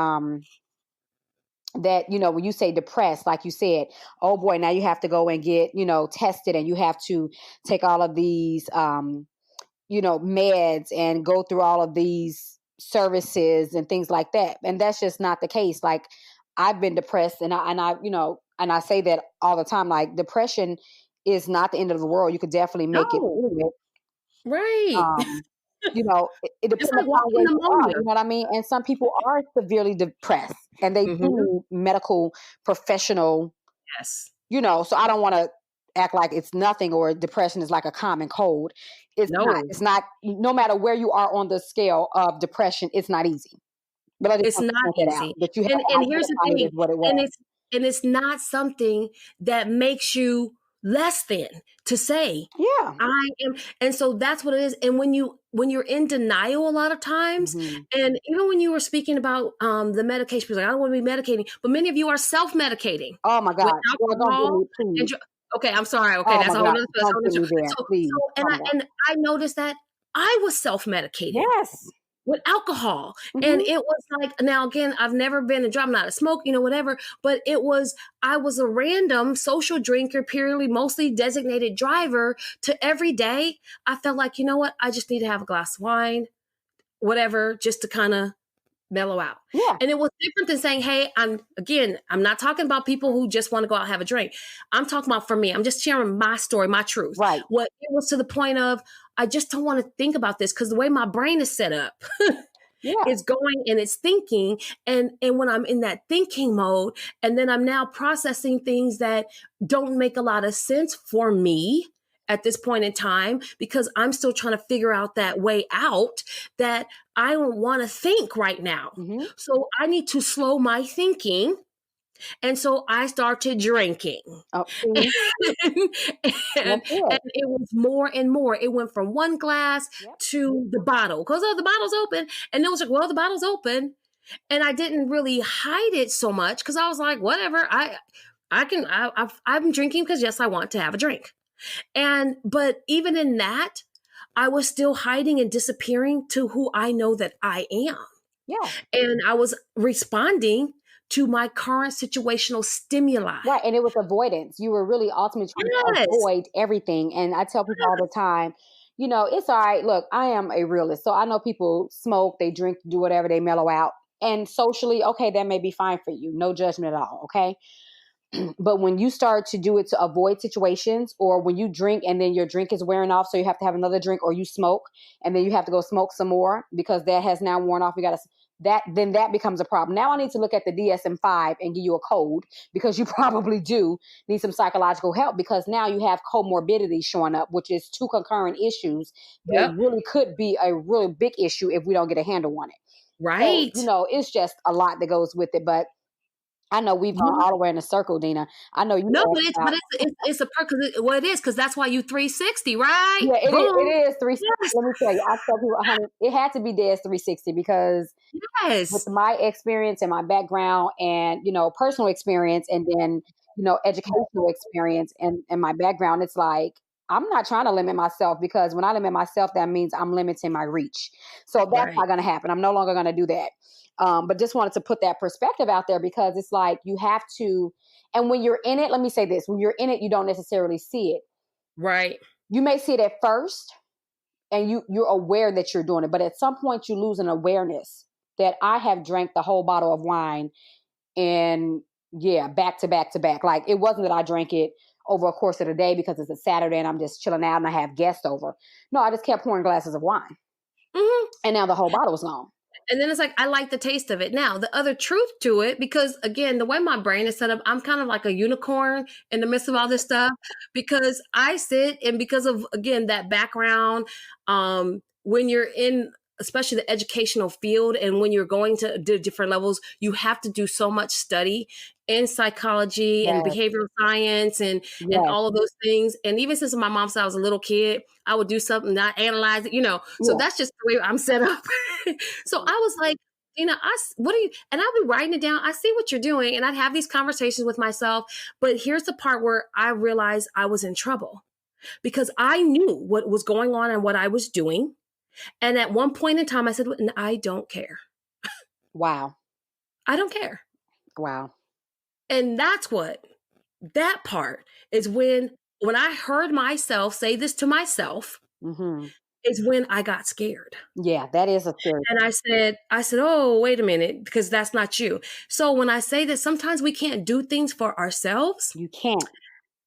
when you say depressed, like you said, oh boy, now you have to go and get tested, and you have to take all of these meds and go through all of these services and things like that. And that's just not the case. Like I've been depressed and I say that all the time. Like depression is not the end of the world. You could definitely make it No. through it. Right. It It's depends like upon walking where you are, pneumonia. you know what I mean? And some people are severely depressed and they do Hmm. need medical professional, Yes. so I don't want to act like it's nothing or depression is like a common cold. It's not. No, It's not. No matter where you are on the scale of depression, it's not easy. But I just it's want to not point that out easy. that you have And to here's the identify it thing, as what it and was. it's not something that makes you less than to say Yeah. I am. And so that's what it is. And when you're in denial a lot of times, Mhm. and even when you were speaking about the medication, people are like, I don't want to be medicating, but many of you are self-medicating Oh my with God. Girl, don't get alcohol me, and please. okay, I'm sorry. Okay, Oh that's my a whole God. nother, Don't get me there, so please. Calm down. and I noticed that I was self-medicating Yes. with alcohol. And Mhm. it was like, now again, I've never been a drug, I'm not a smoke, whatever, but I was a random social drinker, purely, mostly designated driver to every day. I felt like, you know what? I just need to have a glass of wine, whatever, just to kind of mellow out. Yeah. And it was different than saying, hey, I'm not talking about people who just want to go out and have a drink. I'm talking about for me. I'm just sharing my story, my truth. Right. What it was to the point of, I just don't want to think about this because the way my brain is set up, Yeah. it's going and it's thinking. And when I'm in that thinking mode, and then I'm now processing things that don't make a lot of sense for me at this point in time, because I'm still trying to figure out that way out, that I don't want to think right now. Mhm. So I need to slow my thinking. And so I started drinking. Oh, see? and, That's it. and it was more and more. It went from one glass Yep. to the bottle, because the bottle's open. And it was like, well, the bottle's open. And I didn't really hide it so much because I was like, whatever. I'm drinking because yes, I want to have a drink. But even in that, I was still hiding and disappearing to who I know that I am. Yeah. And I was responding to my current situational stimuli. Right. And it was avoidance. You were really ultimately trying to Yes. avoid everything. And I tell people all the time, it's all right. Look, I am a realist. So I know people smoke, they drink, do whatever, they mellow out. And socially, okay, that may be fine for you. No judgment at all. Okay. But when you start to do it to avoid situations, or when you drink and then your drink is wearing off, so you have to have another drink, or you smoke and then you have to go smoke some more because that has now worn off. You got to that becomes a problem. Now I need to look at the DSM-5 and give you a code, because you probably do need some psychological help, because now you have comorbidities showing up, which is two concurrent issues that Yep. really could be a really big issue if we don't get a handle on it. So, Right. it's just a lot that goes with it. But I know we've gone Mhm. all the way in a circle, Dina. I know you No, asked about. it's a perk. Well, it is, because that's why you 360, right? Yeah, it Boom. is 360. Yes. Let me tell you, I tell people, honey, it had to be Dad's 360, because with Yes. my experience and my background and, personal experience, and then, educational experience and my background, it's like, I'm not trying to limit myself, because when I limit myself, that means I'm limiting my reach. So that's Right. not going to happen. I'm no longer going to do that. But just wanted to put that perspective out there, because it's like you have to, and when you're in it, let me say this, when you're in it, you don't necessarily see it. Right. You may see it at first, and you're aware that you're doing it, but at some point you lose an awareness that I have drank the whole bottle of wine, and yeah, back to back to back. Like, it wasn't that I drank it over a course of the day because it's a Saturday and I'm just chilling out and I have guests over. No, I just kept pouring glasses of wine, Mhm. and now the whole bottle was gone. And then it's like, I like the taste of it. Now, the other truth to it, because again, the way my brain is set up, I'm kind of like a unicorn in the midst of all this stuff, because I sit, and because of, again, that background, when you're in, especially the educational field, and when you're going to do different levels, you have to do so much study in psychology and Yes, behavioral science and yes, all of those things. And even since my mom said I was a little kid, I would do something, not analyze it. So yeah, that's just the way I'm set up. So I was like, what are you, and I'll be writing it down. I see what you're doing. And I'd have these conversations with myself. But here's the part where I realized I was in trouble, because I knew what was going on and what I was doing. And at one point in time, I said, I don't care. wow, I don't care. wow, And that part is when I heard myself say this to myself, hmm, is when I got scared. yeah, that is a scary. And I said, oh, wait a minute, because that's not you. So when I say that sometimes we can't do things for ourselves, You can't.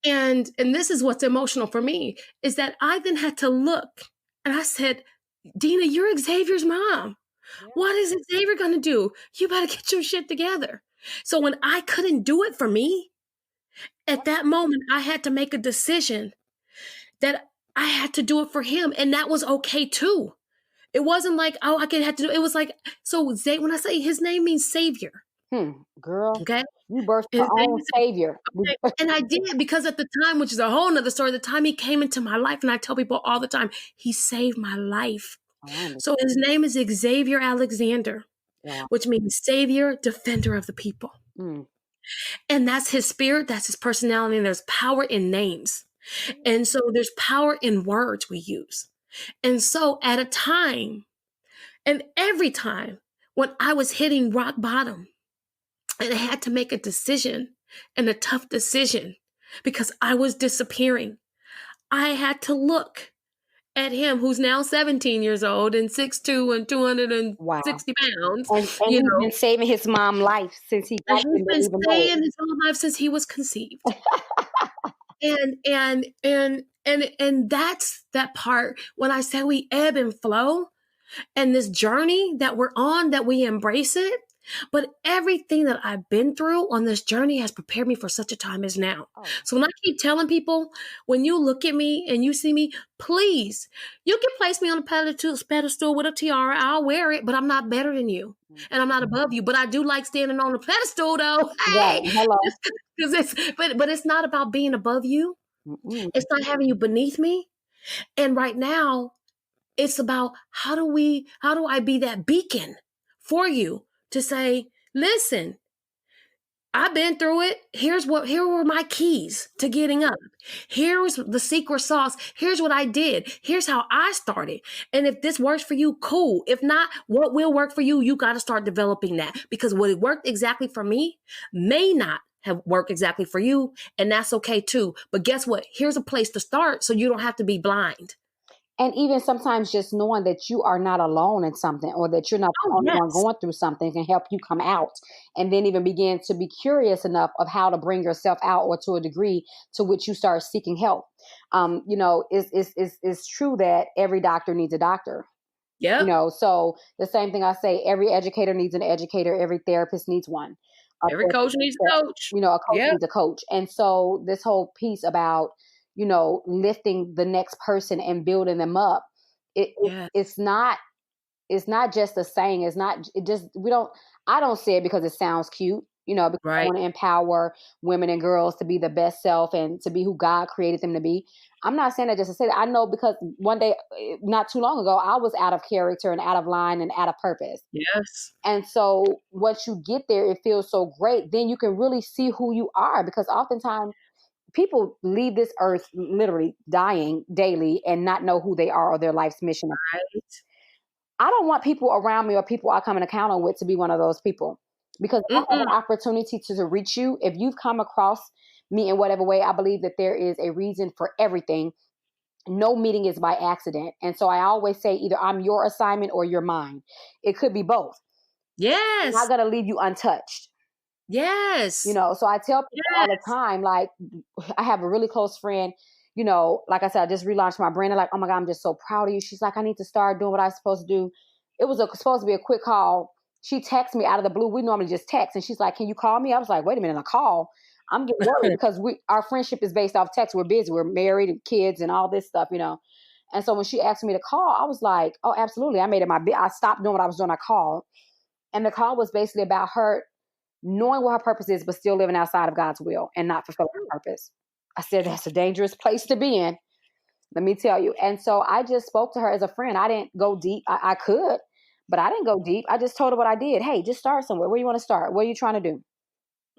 and this is what's emotional for me, is that I then had to look, and I said, Dina, you're Xavier's mom. Yeah, What is Xavier going to do? You better get your shit together. So when I couldn't do it for me, at yep, that moment, I had to make a decision that I had to do it for him. And that was okay too. It wasn't like, oh, I could have to do it. It was like, so when I say his name means savior. Girl, Okay. you birthed His your name own is savior. Okay. And I did because at the time, which is a whole nother story, the time he came into my life, and I tell people all the time, he saved my life. Oh, So his name is Xavier Alexander, wow. which means Savior, Defender of the People. Mm. And that's his spirit, that's his personality, and there's power in names. And so there's power in words we use. And so at a time, and every time when I was hitting rock bottom, and I had to make a decision, and a tough decision, because I was disappearing, I had to look at him, who's now 17 years old and 6'2" and Wow. 260 pounds, And you he's know, been saving his mom life since he and got he's him to been even know staying his whole life since he was conceived. And that's that part when I say we ebb and flow, and this journey that we're on, that we embrace it. But everything that I've been through on this journey has prepared me for such a time as now. it. So when I keep telling people, when you look at me and you see me, please, you can place me on a pedestal with a tiara. I'll wear it, but I'm not better than you. And I'm not above you. But I do like standing on a pedestal though. Right. Hey, Hello. because but it's not about being above you. Mm-mm. It's not having you beneath me. And right now, it's about how do I be that beacon for you to say, listen, I've been through it. Here were my keys to getting up. Here's the secret sauce. Here's what I did. Here's how I started. And if this works for you, cool. If not, what will work for you, you got to start developing that, because what worked exactly for me may not have worked exactly for you. And that's okay too. But guess what? Here's a place to start so you don't have to be blind. And even sometimes just knowing that you are not alone in something, or that you're not the Oh, only one yes. going through something, can help you come out, and then even begin to be curious enough of how to bring yourself out, or to a degree to which you start seeking help. It's true that every doctor needs a doctor. Yep. So the same thing I say, every educator needs an educator, every therapist needs one. A Every therapist coach needs needs a a therapist. coach. A coach Yep. needs a coach. And so this whole piece about, lifting the next person and building them up, it, it Yes. it's not just a saying. It's not it just we don't I don't say it because it sounds cute, because I Right. want to empower women and girls to be the best self and to be who God created them to be. I'm not saying that just to say that. I know because one day, not too long ago, I was out of character and out of line and out of purpose. Yes. And so once you get there, it feels so great. Then you can really see who you are, because oftentimes people leave this earth literally dying daily and not know who they are or their life's mission. Right. I don't want people around me or people I come in encounter with to be one of those people, because if I have Mm-mm. an opportunity to reach you. If you've come across me in whatever way, I believe that there is a reason for everything. No meeting is by accident. And so I always say either I'm your assignment or you're mine. It could be both. I'm not Yes. going to leave you untouched. Yes. So I tell people all the Yes. time, like, I have a really close friend, like I said, I just relaunched my brand. I'm like, oh my God, I'm just so proud of you. She's like, I need to start doing what I'm supposed to do. It was supposed to be a quick call. She texted me out of the blue. We normally just text. And she's like, can you call me? I was like, wait a minute, a call? I'm getting worried because our friendship is based off text. We're busy. We're married and kids and all this stuff. And so when she asked me to call, I was like, oh, absolutely. I made it I stopped doing what I was doing. I called. And the call was basically about her knowing what her purpose is, but still living outside of God's will and not fulfilling her purpose. I said, that's a dangerous place to be in. Let me tell you. And so I just spoke to her as a friend. I didn't go deep. I could, but I didn't go deep. I just told her what I did. Hey, just start somewhere. Where you want to start? What are you trying to do?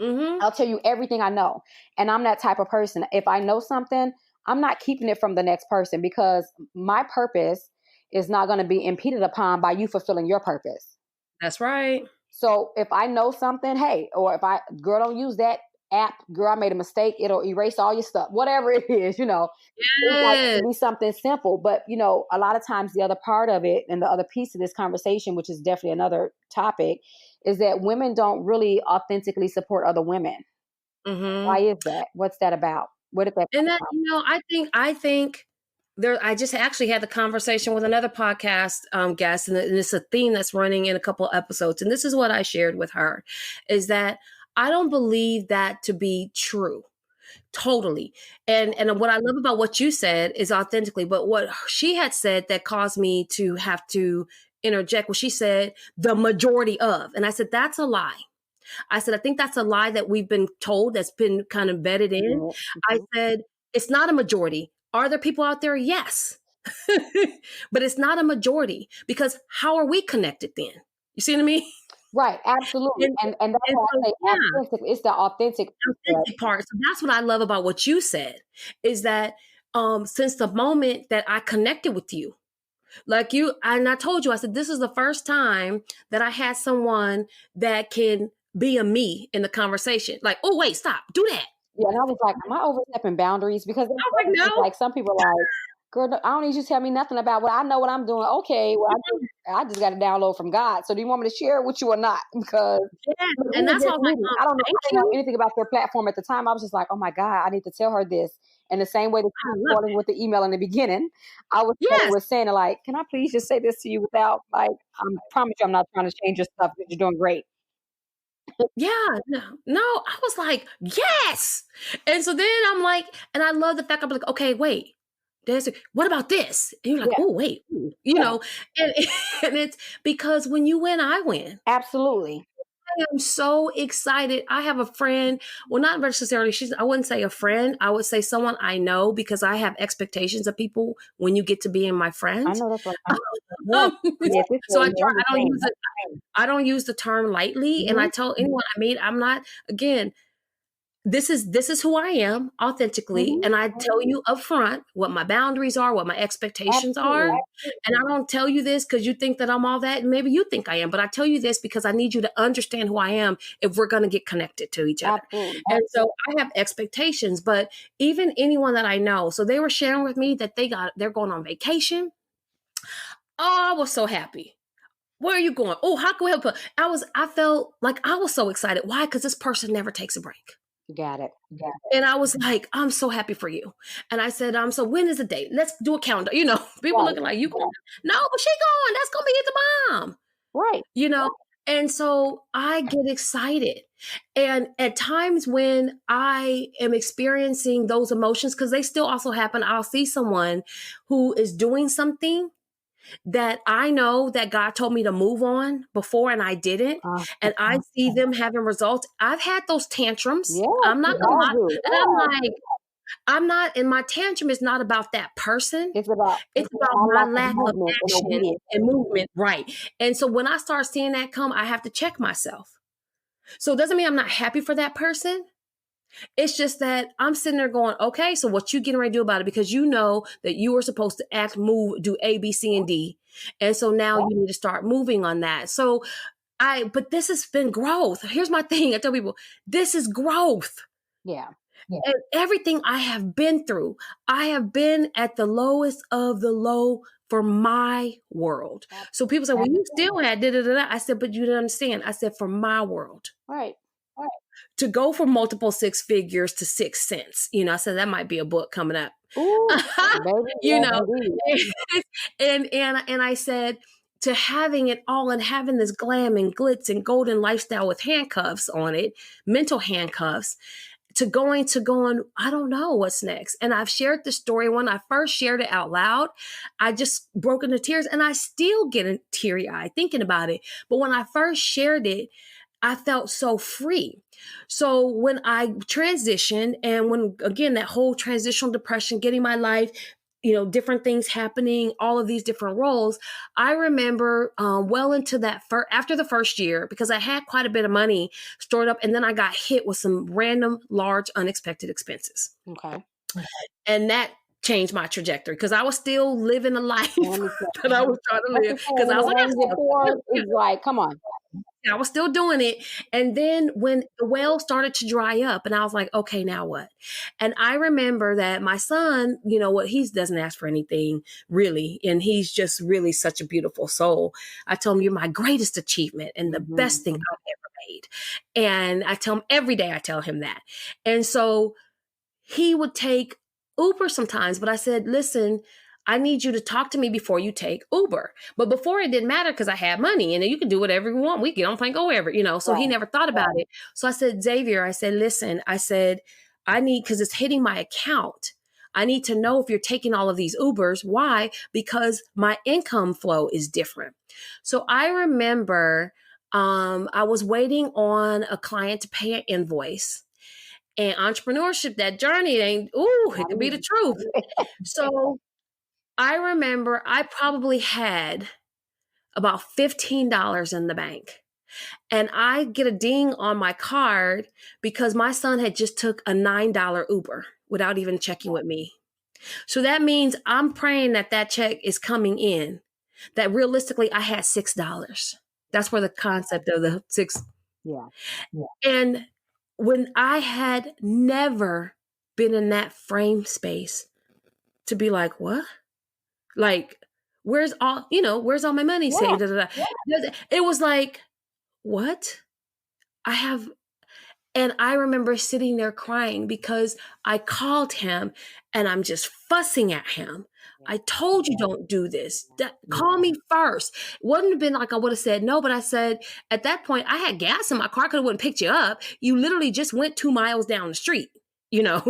Mm-hmm. I'll tell you everything I know. And I'm that type of person. If I know something, I'm not keeping it from the next person, because my purpose is not going to be impeded upon by you fulfilling your purpose. That's right. So if I know something, hey, or if girl, don't use that app, girl, I made a mistake, it'll erase all your stuff, whatever it is. It's like, it Yes. can be something simple, but a lot of times the other part of it, and the other piece of this conversation, which is definitely another topic, is that women don't really authentically support other women. Why Mm-hmm. is that? What's that about? Where did that And come that, from? I think there, I just actually had the conversation with another podcast guest, and it's a theme that's running in a couple episodes. And this is what I shared with her, is that I don't believe that to be true. Totally. And what I love about what you said is authentically, but what she had said that caused me to have to interject was, she said the majority of, and I said, that's a lie. I said, I think that's a lie that we've been told, that's been kind of bedded in. I said, it's not a majority. Are there people out there? Yes. But it's not a majority, because how are we connected then? You see what I mean? Right, absolutely, And, and that's and why so, I say yeah, authentic. It's the authentic part. authentic part. So that's what I love about what you said, is that since the moment that I connected with you, like you, and I told you, I said, this is the first time that I had someone that can be a me in the conversation. Like, oh, wait, stop, do that. Yeah, and I was like, "Am I overstepping boundaries?" Because I was like, it's no. like some people are like, "Girl, no, I don't need you to tell me nothing about what I know what I'm doing." Okay, well, I just got to download from God. So do you want me to share it with you or not? Because Yes. we And were that's why I just was like, meeting. I thank didn't know you. anything about their platform at the time. I was just like, "Oh my God, I need to tell her this." And the same way that I you were love starting that. with the email in the beginning, I Yes. was saying like, "Can I please just say this to you without like, I promise you, I'm not trying to change your stuff because you're doing great." Yeah. No, no. I was like, yes. And so then I'm like, and I love the fact I'm like, okay, wait. What about this? And you're like, Yeah, oh, wait, ooh, yeah, and, and it's because when you win, I win. absolutely. I am so excited. I have a friend. Well, not necessarily. I wouldn't say a friend. I would say someone I know, because I have expectations of people when you get to being my I friend. know that's what I'm yeah. Yeah, this So way, yeah, I'm the I don't same. use it. I don't use the term lightly. And I Mhm, tell anyone I meet, I'm not, again, this is who I am authentically, mhm, and I tell you up front what my boundaries are, what my expectations are. absolutely. And I don't tell you this because you think that I'm all that, and maybe you think I am, but I tell you this because I need you to understand who I am if we're going to get connected to each other. Absolutely. And so I have expectations, but even anyone that I know, so they were sharing with me that they're going on vacation. Oh, I was so happy. Where are you going? Oh, how can we help? I felt like I was so excited. Why? Because this person never takes a break. Got it. Got And I was like, I'm so happy for you. And I said, so when is the date? Let's do a calendar. People right. looking like, you going? No, but she going. That's gonna be at the mom. Right. You know? And so I get excited. And at times when I am experiencing those emotions, because they still also happen, I'll see someone who is doing something that I know that God told me to move on before, and I didn't. Uh, And I see them having results. I've had those tantrums. yeah, I'm not we gonna all lie. do. And I'm like, I'm not, and my tantrum is not about that person. It's about It's about my my lack of lack of movement and action obedience. and movement. Right. And so when I start seeing that come, I have to check myself. So it doesn't mean I'm not happy for that person. It's just that I'm sitting there going, okay, so what you getting ready to do about it? Because you know that you were supposed to act, move, do A, B, C, and D. And so now you need to start moving on that. So but this has been growth. Here's my thing. I tell people, this is growth. Yeah. And everything I have been through, I have been at the lowest of the low for my world. So people say, well, you still had da da da. I said, but you didn't understand. I said, for my world. Right. To go from multiple six figures to 6 cents. I said that might be a book coming up. Ooh, baby, you yes, know, indeed. and I said, to having it all and having this glam and glitz and golden lifestyle with handcuffs on it, mental handcuffs, to going, I don't know what's next. And I've shared the story. When I first shared it out loud, I just broke into tears, and I still get teary eyed thinking about it. But when I first shared it, I felt so free. So when I transitioned, and when, again, that whole transitional depression, getting my life, different things happening, all of these different roles, I remember well into that after the first year, because I had quite a bit of money stored up, and then I got hit with some random, large, unexpected expenses. Okay. And that changed my trajectory, because I was still living a life Now let me tell that I was trying to That's live, the thing. because When I was it like, rains, it pours. It's like, come on. I was still doing it. And then when the well started to dry up, and I was like, okay, now what? And I remember that my son, what, he doesn't ask for anything really. And he's just really such a beautiful soul. I told him, you're my greatest achievement and the Mhm. best thing I've ever made. And I tell him every day, I tell him that. And so he would take Uber sometimes, but I said, listen, I need you to talk to me before you take Uber. But before, it didn't matter because I had money, and you can do whatever you want. We get on plane, go wherever, so he Right. never thought about it. So I said, Xavier, I said, listen, I said, I need, because it's hitting my account. I need to know if you're taking all of these Ubers. Why? Because my income flow is different. So I remember I was waiting on a client to pay an invoice. And entrepreneurship, that journey, it ain't, ooh, it Not could be the easy. truth. So I remember I probably had about $15 in the bank. And I get a ding on my card because my son had just took a $9 Uber without even checking with me. So that means I'm praying that that check is coming in, that realistically I had $6. That's where the concept of the six. Yeah. And when I had never been in that frame space to be like, what? Like, where's all my money Yeah. saved? Da, da, da. It was like, what? I have, and I remember sitting there crying because I called him and I'm just fussing at him. Yeah. I told you don't do this. Call me first. Wouldn't have been like I would have said no, but I said at that point I had gas in my car. Could have went and picked you up. You literally just went 2 miles down the street, Yeah.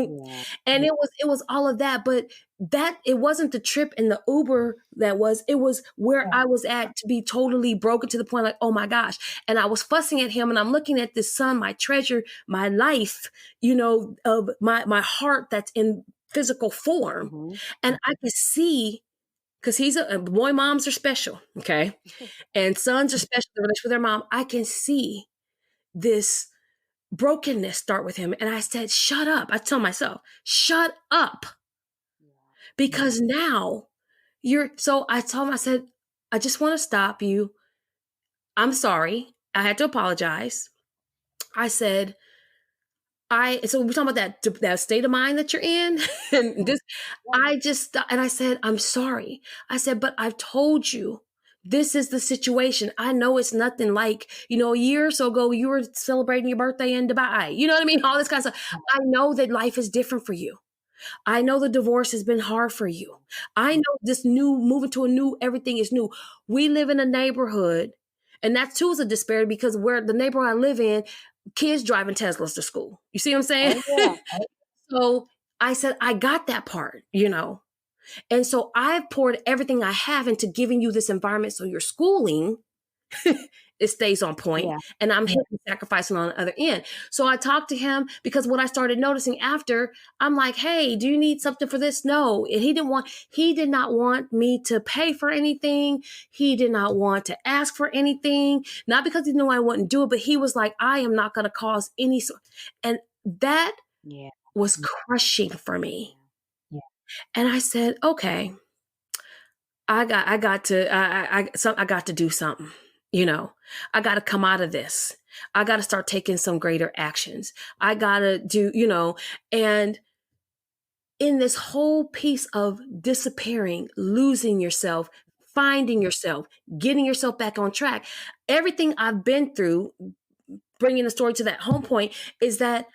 and it was all of that. But that it wasn't the trip in the Uber it was where I was at to be totally broken to the point like, oh my gosh. And I was fussing at him and I'm looking at this son, my treasure, my life, of my heart that's in physical form. Mm-hmm. And I could see, because he's a boy, moms are special, okay? And sons are special in relation with their mom. I can see this brokenness start with him. And I said, shut up. I tell myself, shut up. Because now so I told him, I said, I just want to stop you. I'm sorry. I had to apologize. I said, so we're talking about that state of mind that you're in. And and I said, I'm sorry. I said, but I've told you this is the situation. I know it's nothing like, a year or so ago, you were celebrating your birthday in Dubai. You know what I mean? All this kind of stuff. I know that life is different for you. I know the divorce has been hard for you. I know this moving to a new, everything is new. We live in a neighborhood, and that too is a disparity because where the neighborhood I live in, kids driving Teslas to school. You see what I'm saying? Oh, yeah. So I said, I got that part. And so I've poured everything I have into giving you this environment so your schooling it stays on point, Yeah. and I'm hitting sacrificing on the other end. So I talked to him because what I started noticing after, I'm like, hey, do you need something for this? No. And he did not want me to pay for anything. He did not want to ask for anything, not because he knew I wouldn't do it, but he was like, I am not going to cause any. And that Yeah. was crushing for me. Yeah. And I said, okay, I got to do something. I got to come out of this. I got to start taking some greater actions. I got to do, and in this whole piece of disappearing, losing yourself, finding yourself, getting yourself back on track, everything I've been through, bringing the story to that home point is that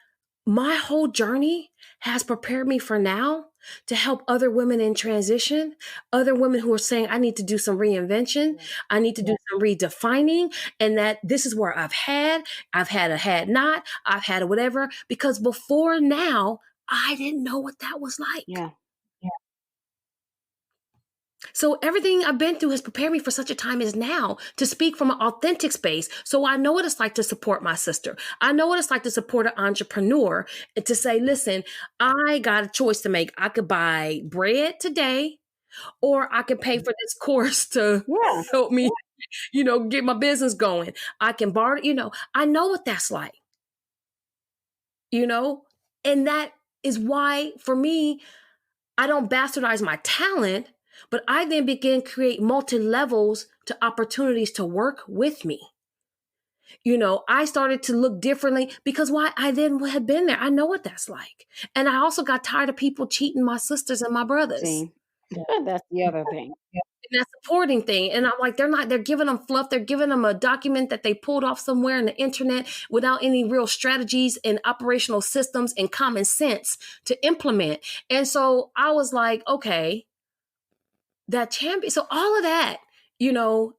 my whole journey has prepared me for now to help other women in transition, other women who are saying, I need to do some reinvention. I need to do some redefining. And that this is where I've had a had not, I've had a whatever, because before now, I didn't know what that was like. Yeah. So everything I've been through has prepared me for such a time as now to speak from an authentic space. So I know what it's like to support my sister. I know what it's like to support an entrepreneur and to say, listen, I got a choice to make. I could buy bread today, or I could pay for this course to help me, get my business going. I can borrow, I know what that's like, and that is why for me, I don't bastardize my talent, but I then begin to create multi-levels to opportunities to work with me. I started to look differently because I then had been there. I know what that's like. And I also got tired of people cheating my sisters and my brothers. See, that's the other thing. And that supporting thing. And I'm like, they're giving them fluff. They're giving them a document that they pulled off somewhere in the internet without any real strategies and operational systems and common sense to implement. And so I was like, okay, that champion. So all of that,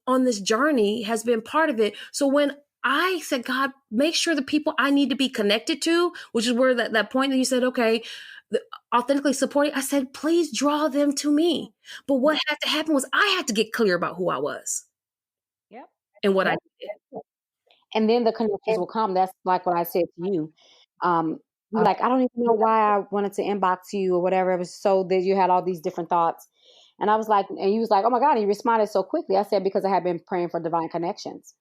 on this journey has been part of it. So when I said, God, make sure the people I need to be connected to, which is where that point that you said, okay, authentically supporting, I said, please draw them to me. But what had to happen was I had to get clear about who I was Yep. and what I did. And then the connections will come. That's like what I said to you. You were like, I don't even know why I wanted to inbox you or whatever. It was so that you had all these different thoughts. And I was like, and you was like, oh my God, and you responded so quickly. I said, because I had been praying for divine connections.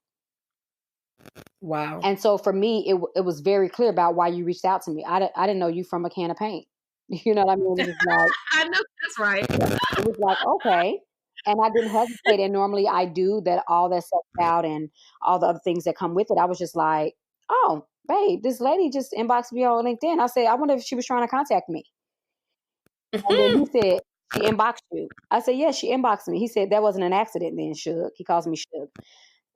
Wow. And so for me, it was very clear about why you reached out to me. I didn't know you from a can of paint. You know what I mean? It was like, I know that's right. it was like, okay. And I didn't hesitate. And normally I do that, all that stuff out and all the other things that come with it. I was just like, oh, babe, this lady just inboxed me on LinkedIn. I said, I wonder if she was trying to contact me. And then he said, she inboxed you. I said, yes, she inboxed me. He said, that wasn't an accident then, Suge. He calls me Suge.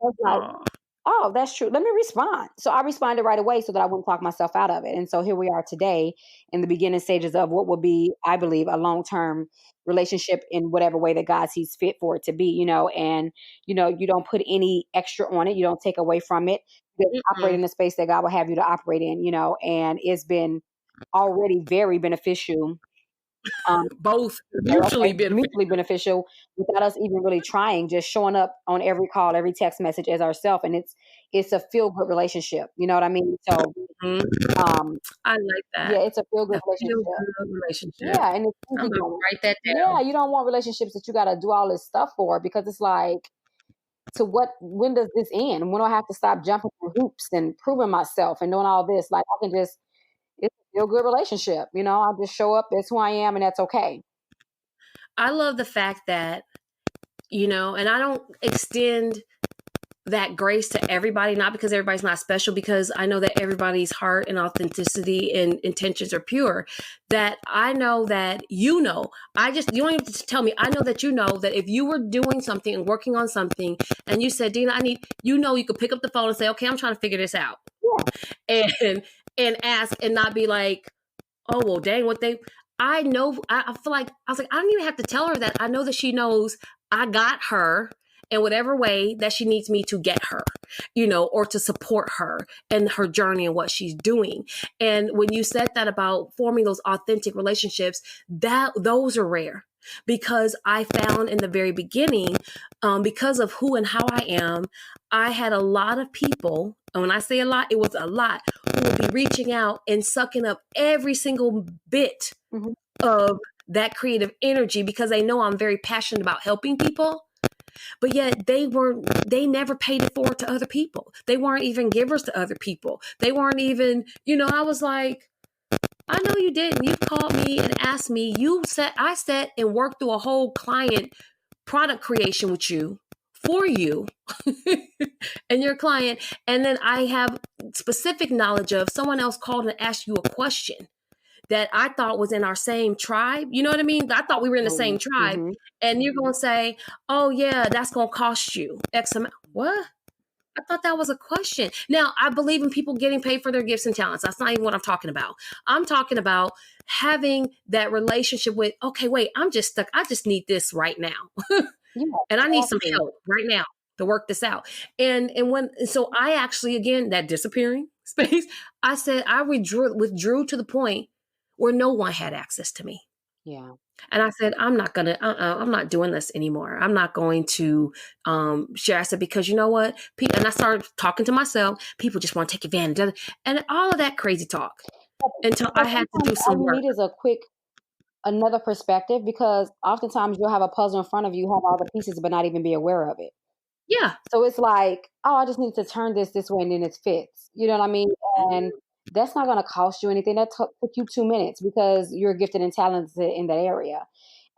I was like, Oh, oh, that's true. Let me respond. So I responded right away so that I wouldn't talk myself out of it. And so here we are today in the beginning stages of what will be, I believe, a long-term relationship in whatever way that God sees fit for it to be, and, you don't put any extra on it. You don't take away from it. You just operate mm-mm. in the space that God will have you to operate in, and it's been already very beneficial. Both Okay, mutually mutually beneficial. beneficial without us even really trying, just showing up on every call, every text message as ourself, and it's a feel good relationship. You know what I mean? So, Mhm. um, I like yeah, that. it's a feel good A relationship. feel-good relationship. Yeah, and it's I'm gonna easygoing. write that Yeah, down. you don't want relationships that you got to do all this stuff for because it's like, when does this end? When do I have to stop jumping through hoops and proving myself and doing all this? Like I can just, it's a feel good relationship. I just show up. That's who I am, and that's okay. I love the fact that, and I don't extend that grace to everybody, not because everybody's not special, because I know that everybody's heart and authenticity and intentions are pure. That I know that you don't even have to tell me. I know that if you were doing something and working on something and you said, Dina, you could pick up the phone and say, okay, I'm trying to figure this out. Yeah. And ask and not be like, oh, well, dang, I know, I feel like, I was like, I don't even have to tell her that. I know that she knows I got her in whatever way that she needs me to get her, or to support her and her journey and what she's doing. And when you said that about forming those authentic relationships, those are rare. Because I found in the very beginning, because of who and how I am, I had a lot of people, and when I say a lot, it was a lot, who would be reaching out and sucking up every single bit Mhm. of that creative energy because they know I'm very passionate about helping people. But yet they never paid it forward to other people. They weren't even givers to other people. They weren't even, I was like, I know you didn't. You called me and asked me. I sat and worked through a whole client product creation with you for you and your client. And then I have specific knowledge of someone else called and asked you a question that I thought was in our same tribe. You know what I mean? I thought we were in the same tribe. Mhm. And you're going to say, oh, yeah, that's going to cost you X amount. What? I thought that was a question. Now, I believe in people getting paid for their gifts and talents. That's not even what I'm talking about. I'm talking about having that relationship with, okay, wait, I'm just stuck. I just need this right now. Yeah, And I need some exactly. help right now to work this out. So I actually, again, that disappearing space, I said I withdrew to the point where no one had access to me. Yeah. And I said, I'm not doing this anymore. I'm not going to share. I said, because you know what? And I started talking to myself. People just want to take advantage of it. And all of that crazy talk until I Because had to sometimes do all some you work. need is a quick another perspective because oftentimes you'll have a puzzle in front of you, have all the pieces, but not even be aware of it. Yeah. So it's like, oh, I just need to turn this way and then it fits. You know what I mean? And that's not going to cost you anything. That took you 2 minutes because you're gifted and talented in that area.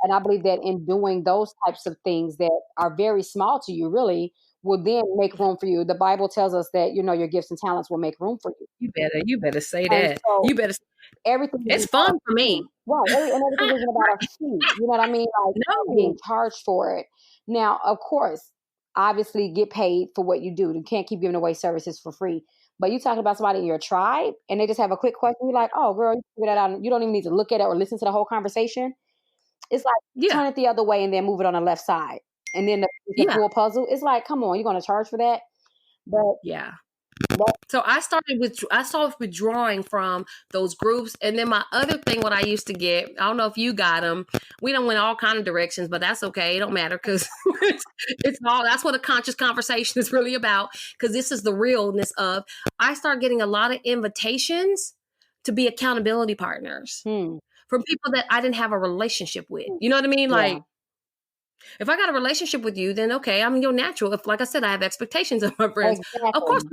And I believe that in doing those types of things that are very small to you, really, will then make room for you. The Bible tells us that, your gifts and talents will make room for you. You better say And that. so You better. everything It's isn't about fun for a me. fee. Right, and everything isn't about a fee, you know what I mean? Like, being No. charged for it. Now, of course, obviously get paid for what you do. You can't keep giving away services for free. But you talking about somebody in your tribe and they just have a quick question, you're like, "Oh, girl, you figure that out." You don't even need to look at it or listen to the whole conversation. It's like, Yeah. turn it the other way and then move it on the left side. And then it's a Yeah. full puzzle. It's like, come on, you're gonna charge for that? But Yeah. So I started withdrawing from those groups. And then my other thing, what I used to get, I don't know if you got them. We don't went all kind of directions, but that's okay. It don't matter because it's all, that's what a conscious conversation is really about. Because this is the realness of, I start getting a lot of invitations to be accountability partners from people that I didn't have a relationship with. You know what I mean? Yeah. Like, if I got a relationship with you, then okay, I'm your natural. If, like I said, I have expectations of my friends. Exactly. Of course,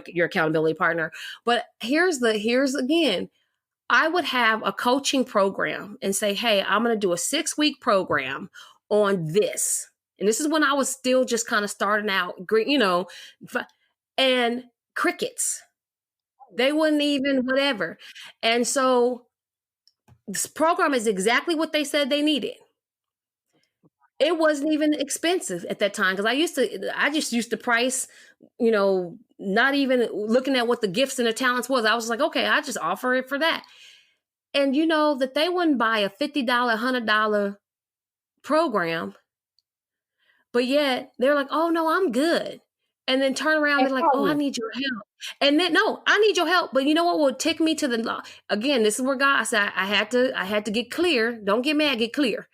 your accountability partner. But here's again, I would have a coaching program and say, hey, I'm going to do a 6-week program on this. And this is when I was still just kind of starting out, and crickets. They wouldn't even whatever. And so this program is exactly what they said they needed. It wasn't even expensive at that time because I just used to price, not even looking at what the gifts and the talents was. I was like, okay, I just offer it for that. And that they wouldn't buy a $50, $100 program, but yet they're like, oh no, I'm good. And then turn around, they're like, oh, I need your help. And then, no, I need your help. But you know what would take me to the, again, this is where God said, I had to get clear. Don't get mad, get clear.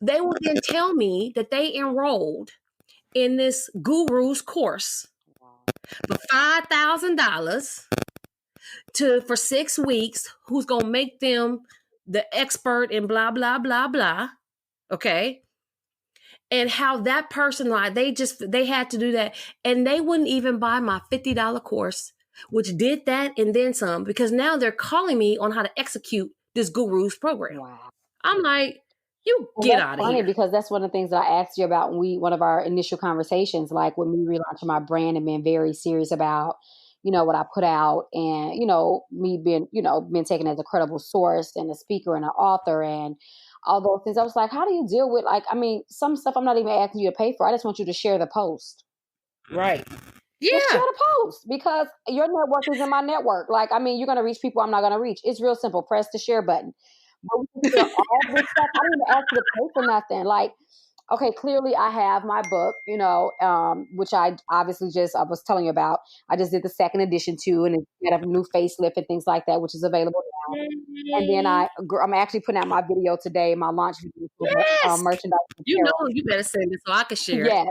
They would then tell me that they enrolled in this guru's course for $5,000 for 6 weeks, who's going to make them the expert in blah, blah, blah, blah. Okay. And how that person, like, they had to do that. And they wouldn't even buy my $50 course, which did that and then some, because now they're calling me on how to execute this guru's program. Wow. I'm like, you get out of here. Because that's one of the things that I asked you about when one of our initial conversations, like when me relaunching my brand and being very serious about, what I put out and, me being, being taken as a credible source and a speaker and an author and all those things. I was like, how do you deal with, some stuff I'm not even asking you to pay for. I just want you to share the post. Right. Yeah. Just share the post because your network isn't my network. You're going to reach people I'm not going to reach. It's real simple. Press the share button. But all this stuff, I didn't even ask you to pay for nothing. Okay, clearly I have my book, which I obviously I was telling you about. I just did the second edition too, and it had a new facelift and things like that, which is available now. And then I'm actually putting out my video today, my launch video for merchandise. You better send it so I can share. Yes.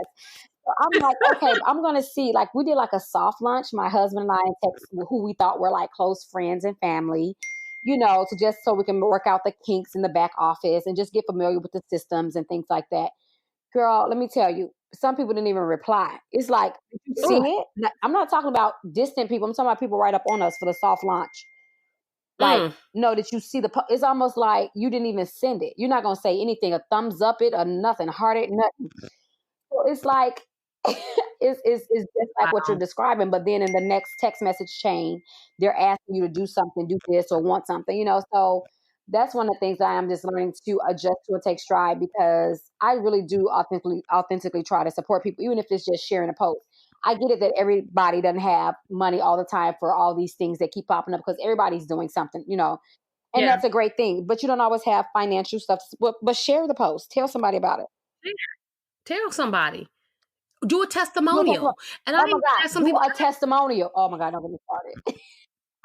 So I'm like, okay, I'm going to see, we did a soft launch, my husband and I, and Tex, who we thought were close friends and family, to just so we can work out the kinks in the back office and just get familiar with the systems and things like that. Girl, let me tell you, some people didn't even reply. It's like, did you see it? I'm not talking about distant people. I'm talking about people right up on us for the soft launch. No, did you see it's almost like you didn't even send it. You're not going to say anything, a thumbs up it or nothing, heart it, nothing. So it's like, it's just like what you're describing. But then in the next text message chain, they're asking you to do something, do this or want something, so that's one of the things that I am just learning to adjust to and take stride, because I really do authentically try to support people, even if it's just sharing a post. I get it that everybody doesn't have money all the time for all these things that keep popping up, because everybody's doing something, and that's a great thing. But you don't always have financial stuff. But share the post. Tell somebody about it. Tell somebody. Do a testimonial. And I do a testimonial. Oh my God, don't get me started.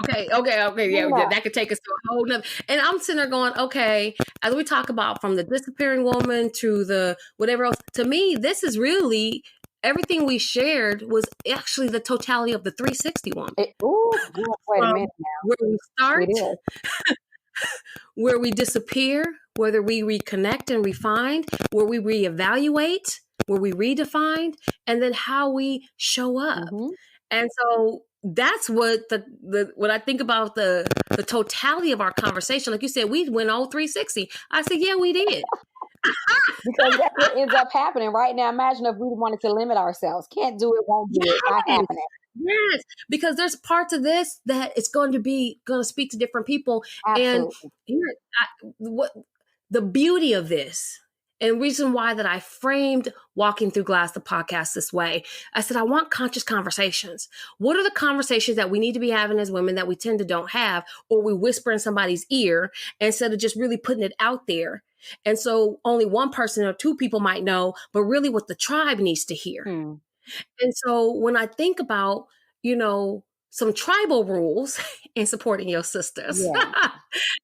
Okay. Yeah, that could take us to a whole nother. And I'm sitting there going, okay, as we talk about from the disappearing woman to the whatever else, to me, this is really everything we shared was actually the totality of the 360 woman. Wait a minute now. Where we start, where we disappear, whether we reconnect and refine, where we reevaluate, where we redefine, and then how we show up. Mm-hmm. And so that's what when I think about the totality of our conversation, like you said, we went all 360. I said, yeah, we did. Because that's what ends up happening right now. Imagine if we wanted to limit ourselves. Can't do it, won't do it. Not happening. Yes, because there's parts of this that it's going to speak to different people. Absolutely. And what the beauty of this, and reason why that I framed Walking Through Glass, the podcast, this way, I said, I want conscious conversations. What are the conversations that we need to be having as women that we tend to don't have, or we whisper in somebody's ear instead of just really putting it out there? And so only one person or two people might know, but really what the tribe needs to hear. And so when I think about, some tribal rules in supporting your sisters Yeah.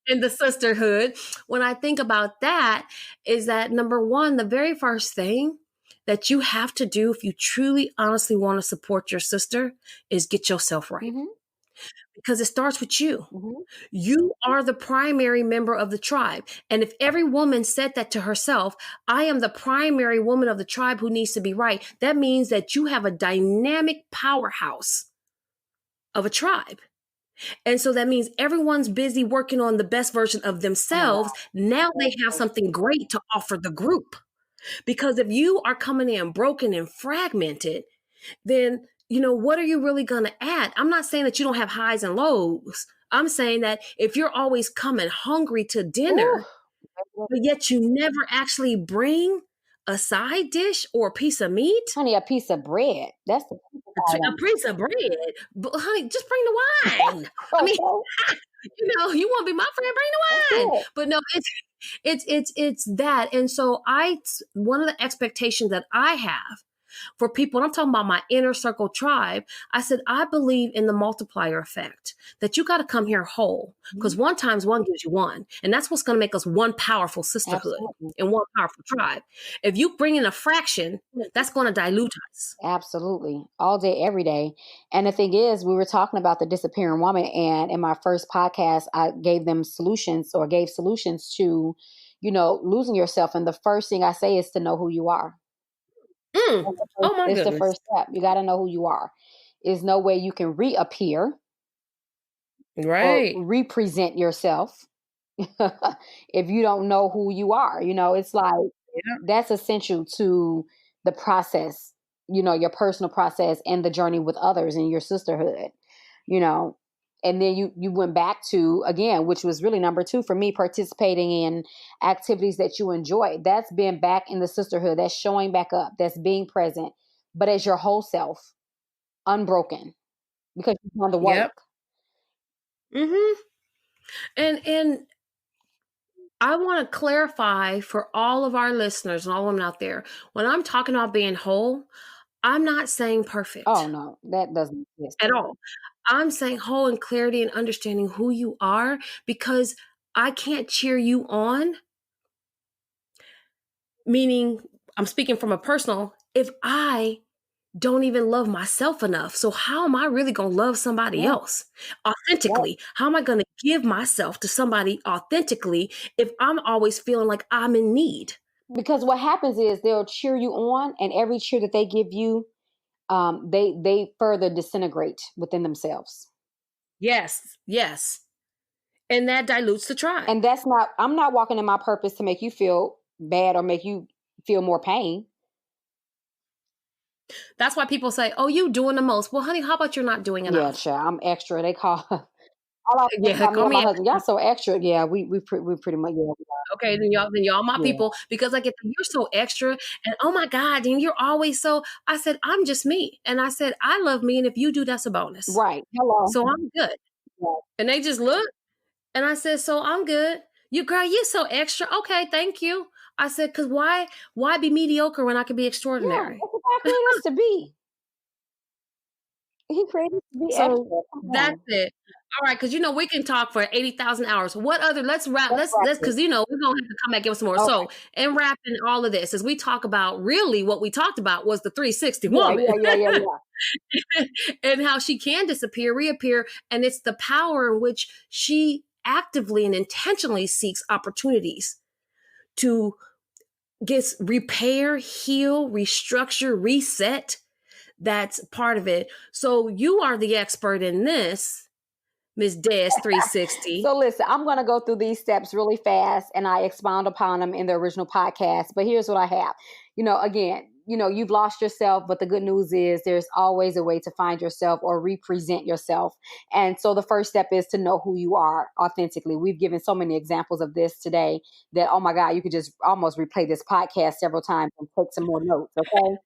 in the sisterhood, when I think about that, is that number one, the very first thing that you have to do if you truly, honestly want to support your sister is get yourself right Mm-hmm. because it starts with you. Mm-hmm. You are the primary member of the tribe. And if every woman said that to herself, I am the primary woman of the tribe who needs to be right, that means that you have a dynamic powerhouse of a tribe. And so that means everyone's busy working on the best version of Oh my themselves. God. Now they have something great to offer the group. Because if you are coming in broken and fragmented, then what are you really going to add? I'm not saying that you don't have highs and lows. I'm saying that if you're always coming hungry to Ooh, dinner, but yet you never actually bring a side dish or a piece of meat, honey, a piece of bread. That's the piece a item. piece of bread, but honey, just bring the wine. I mean, Okay, you want to be my friend, bring that's the wine. it. But no, it's that. And so one of the expectations that I have for people, and I'm talking about my inner circle tribe, I said, I believe in the multiplier effect, that you got to come here whole because Mhm. one times one gives you one. And that's what's going to make us one powerful sisterhood Absolutely. and one powerful tribe. If you bring in a fraction, that's going to dilute us. Absolutely. All day, every day. And the thing is, we were talking about the disappearing woman. And in my first podcast, I gave them solutions or gave solutions to, losing yourself. And the first thing I say is to know who you are. Mm. Oh my It's the goodness. first step. You got to know who you are. There's no way you can reappear or Right. represent yourself if you don't know who you are. It's like Yeah. that's essential to the process, your personal process and the journey with others in your sisterhood, you know. And then you went back to again, which was really number two for me, participating in activities that you enjoy. That's being back in the sisterhood. That's showing back up. That's being present, but as your whole self, unbroken, because you've done the Yep. work. Mm-hmm. And I want to clarify for all of our listeners and all of them out there, when I'm talking about being whole, I'm not saying Oh perfect no, that doesn't exist. at all. I'm saying whole in clarity and understanding who you are because I can't cheer you on, meaning I'm speaking from a personal, if I don't even love myself enough. So how am I really going to love somebody Yeah, else right. authentically? How am I going to give myself to somebody authentically if I'm always feeling like I'm in need? Because what happens is they'll cheer you on, and every cheer that they give you, they further disintegrate within themselves. Yes, yes. And that dilutes the tribe. And that's not. I'm not walking in my purpose to make you feel bad or make you feel more pain. That's why people say, "Oh, you doing the most." Well, honey, how about you're not doing Yeah, enough? sure. I'm extra. They call all our friends Yeah, call me call and my me husband. Y'all extra. so extra. Yeah, we pretty much yeah. Okay, then y'all my Yeah. people because I get you're so extra and oh my God, and you're always so. I said I'm just me, and I said I love me, and if you do, that's a bonus. Right. Hello. So I'm good. Yeah. And they just look, and I said, so I'm good. You girl, you so extra. Okay, thank you. I said, cause why be mediocre when I can be Yeah. extraordinary? That's what God created us to be. He created us to be So extra. Come that's on. it. All right, because we can talk for 80,000 hours. What other let's wrap, Let's let's practice. because we're gonna have to come back and give us some more. Okay. So in wrapping all of this, as we talk about really what we talked about was the 360 Yeah, woman yeah, yeah, yeah, yeah. and how she can disappear, reappear, and it's the power in which she actively and intentionally seeks opportunities to repair, heal, restructure, reset. That's part of it. So you are the expert in this, Miss Des 360. So listen, I'm going to go through these steps really fast and I expound upon them in the original podcast. But here's what I have. Again, you've lost yourself, but the good news is there's always a way to find yourself or represent yourself. And so the first step is to know who you are authentically. We've given so many examples of this today that, oh my God, you could just almost replay this podcast several times and take some more notes. Okay.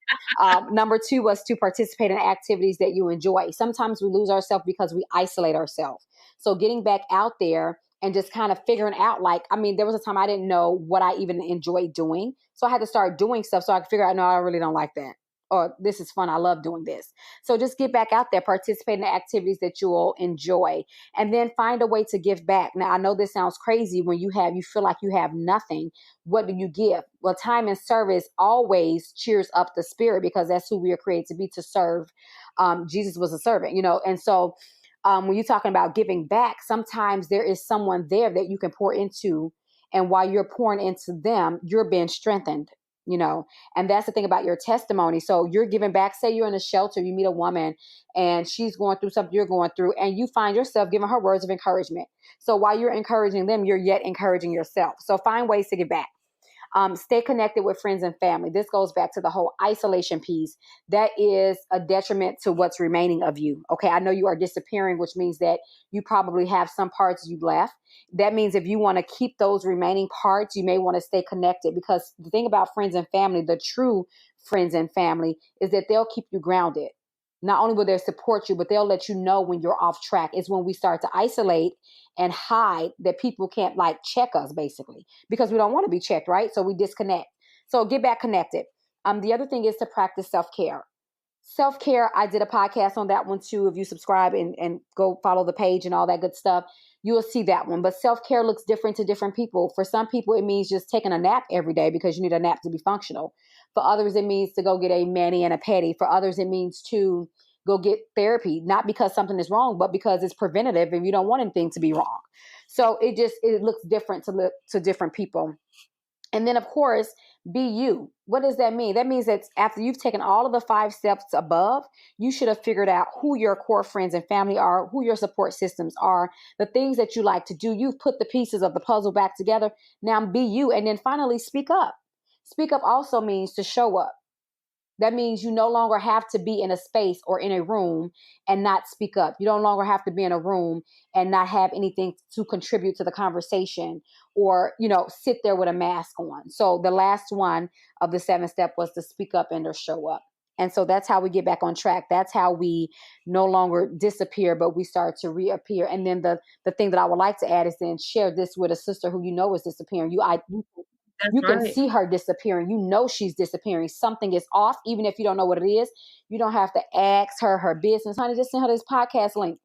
Number two was to participate in activities that you enjoy. Sometimes we lose ourselves because we isolate ourselves. So getting back out there and just kind of figuring out, there was a time I didn't know what I even enjoyed doing. So I had to start doing stuff so I could figure out, no, I really don't like that. or this is fun. I love doing this. So just get back out there, participate in the activities that you will enjoy, and then find a way to give back. Now, I know this sounds crazy when you feel like you have nothing. What do you give? Well, time and service always cheers up the spirit, because that's who we are created to be, to serve. Jesus was a servant, and so when you're talking about giving back, sometimes there is someone there that you can pour into. And while you're pouring into them, you're being strengthened, and that's the thing about your testimony. So you're giving back. Say you're in a shelter, you meet a woman and she's going through something you're going through, and you find yourself giving her words of encouragement. So while you're encouraging them, you're yet encouraging yourself. So find ways to give back. Stay connected with friends and family. This goes back to the whole isolation piece. That is a detriment to what's remaining of you. Okay, I know you are disappearing, which means that you probably have some parts you left. That means if you want to keep those remaining parts, you may want to stay connected, because the thing about friends and family, the true friends and family, is that they'll keep you grounded. Not only will they support you, but they'll let you know when you're off track. It's when we start to isolate and hide that people can't like check us, basically, because we don't want to be checked, right? So we disconnect. So get back connected. The other thing is to practice self-care. Self-care, I did a podcast on that one too. If you subscribe and go follow the page and all that good stuff, you will see that one. But self-care looks different to different people. For some people, it means just taking a nap every day because you need a nap to be functional. For others, it means to go get a mani and a pedi. For others, it means to go get therapy, not because something is wrong, but because it's preventative and you don't want anything to be wrong. So it looks different to different people. And then, of course, be you. What does that mean? That means that after you've taken all of the 5 steps above, you should have figured out who your core friends and family are, who your support systems are, the things that you like to do. You've put the pieces of the puzzle back together. Now be you. And then finally, speak up. Speak up also means to show up. That means you no longer have to be in a space or in a room and not speak up. You no longer have to be in a room and not have anything to contribute to the conversation, or, sit there with a mask on. So the last one of the 7 step was to speak up and to show up. And so that's how we get back on track. That's how we no longer disappear, but we start to reappear. And then the thing that I would like to add is then share this with a sister who is disappearing. That's You can right. see her disappearing. She's disappearing. Something is off, even if you don't know what it is. You don't have to ask her business. Honey, just send her this podcast link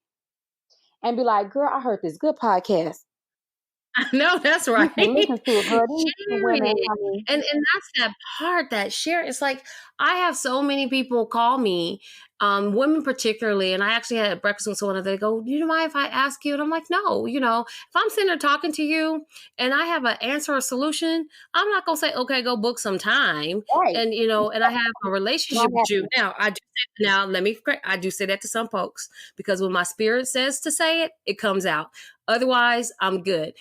and be like, girl, I heard this good podcast. No, that's You right. can listen to it, girl. These two Share women, it. honey. And that's that part, that share. It's like I have so many people call me, women particularly, and I actually had a breakfast with someone and they go, "Do you mind if I ask you?" And I'm like, no, if I'm sitting there talking to you and I have an answer or solution, I'm not gonna say, okay, go book some time. Right. And and I have a relationship Not with you. happening. Now let me correct, I do say that to some folks because when my spirit says to say it, it comes out. Otherwise, I'm good.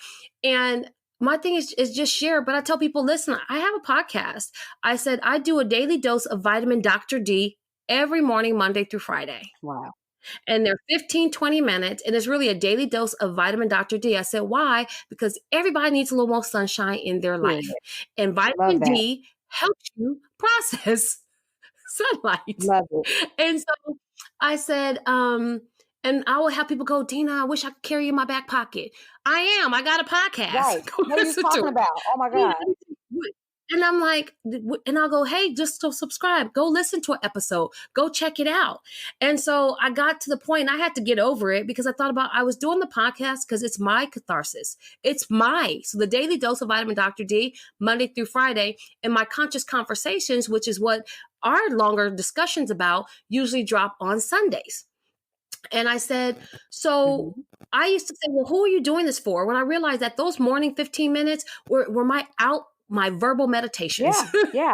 And my thing is just share. But I tell people, listen, I have a podcast. I said I do a daily dose of vitamin Dr. D every morning, Monday through Friday. Wow. And they're 15, 20 minutes. And it's really a daily dose of vitamin Dr. D. I said, why? Because everybody needs a little more sunshine in their Period. life. And Love vitamin that. D helps you process sunlight. Love it. And so I said, and I will have people go, Dina, I wish I could carry you in my back pocket. I am. I got a Right. podcast. Go What are you listen to talking it. about? Oh my God. And I'm like, and I'll go, hey, just to subscribe, go listen to an episode, go check it out. And so I got to the point, I had to get over it because I thought about, I was doing the podcast because it's my catharsis. So the daily dose of vitamin Dr. D, Monday through Friday, and my conscious conversations, which is what our longer discussions about, usually drop on Sundays. And I said, so I used to say, well, who are you doing this for? When I realized that those morning 15 minutes were my verbal meditations. Yeah.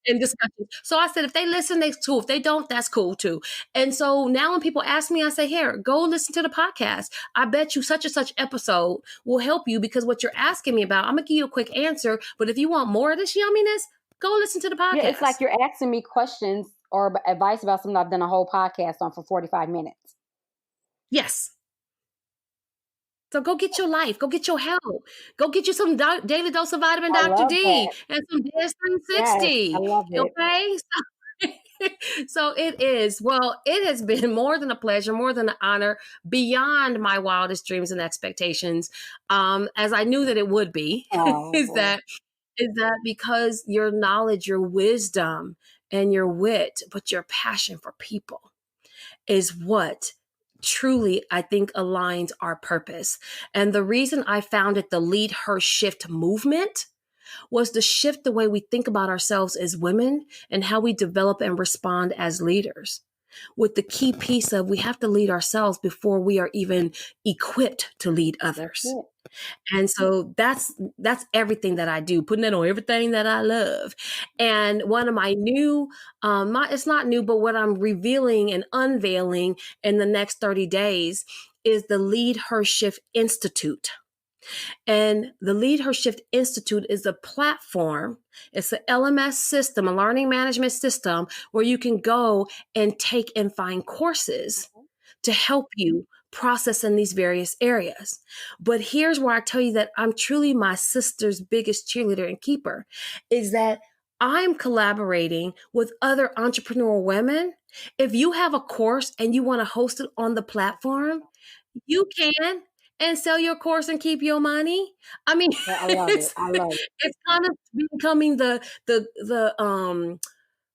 And discussions. So I said, if they listen, that's cool. If they don't, that's cool too. And so now when people ask me, I say, here, go listen to the podcast. I bet you such and such episode will help you because what you're asking me about, I'm going to give you a quick answer. But if you want more of this yumminess, go listen to the podcast. Yeah, it's like you're asking me questions or advice about something I've done a whole podcast on for 45 minutes. Yes. So go get your life. Go get your health. Go get you some daily dose of vitamin Dr. D and some DS 360. Yes, I love it. Okay. So it is. Well, it has been more than a pleasure, more than an honor, beyond my wildest dreams and expectations. As I knew that it would be, is that because your knowledge, your wisdom, and your wit, but your passion for people is what truly, I think, aligns our purpose. And the reason I founded the Lead Her Shift movement was to shift the way we think about ourselves as women and how we develop and respond as leaders. With the key piece of we have to lead ourselves before we are even equipped to lead others. And so that's everything that I do, putting that on everything that I love. And one of my new, it's not new, but what I'm revealing and unveiling in the next 30 days is the Lead Her Shift Institute. And the Lead Her Shift Institute is a platform. It's an LMS system, a learning management system, where you can go and take and find courses to help you process in these various areas. But here's where I tell you that I'm truly my sister's biggest cheerleader and keeper, is that I'm collaborating with other entrepreneurial women. If you have a course and you want to host it on the platform, you can and sell your course and keep your money. I mean, Yeah, I love it. I love it. it's kind of becoming the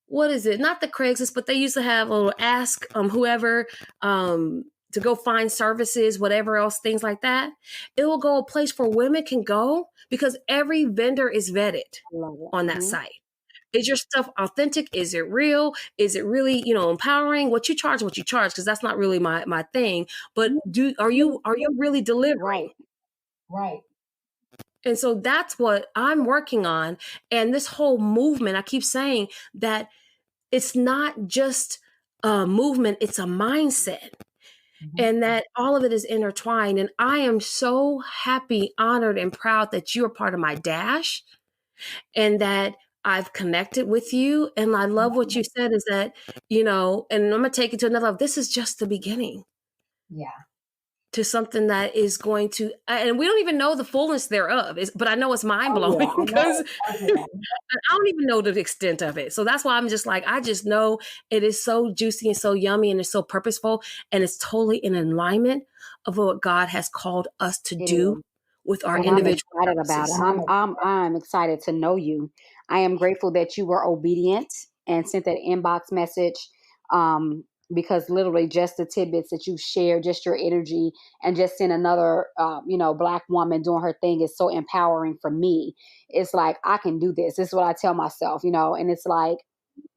what is it? Not the Craigslist, but they used to have a little ask whoever to go find services, whatever else, things like that. It will go a place where women can go because every vendor is vetted on that site. Is your stuff authentic? Is it real? Is it really, empowering? What you charge, because that's not really my thing. But are you really delivering? Right. And so that's what I'm working on. And this whole movement, I keep saying that it's not just a movement, it's a mindset. And that all of it is intertwined. And I am so happy, honored, and proud that you are part of my dash and that I've connected with you. And I love what you said is that, and I'm going to take it to another level. This is just the beginning. Yeah. To something that is going to, and we don't even know the fullness thereof, but I know it's mind blowing because I don't even know the extent of it. So that's why I'm just like, I just know it is so juicy and so yummy and it's so purposeful and it's totally in alignment of what God has called us to do with our individual I'm excited about it. I'm excited to know you. I am grateful that you were obedient and sent that inbox message. Because literally just the tidbits that you share, just your energy and just seeing another, Black woman doing her thing is so empowering for me. It's like, I can do this. This is what I tell myself, and it's like,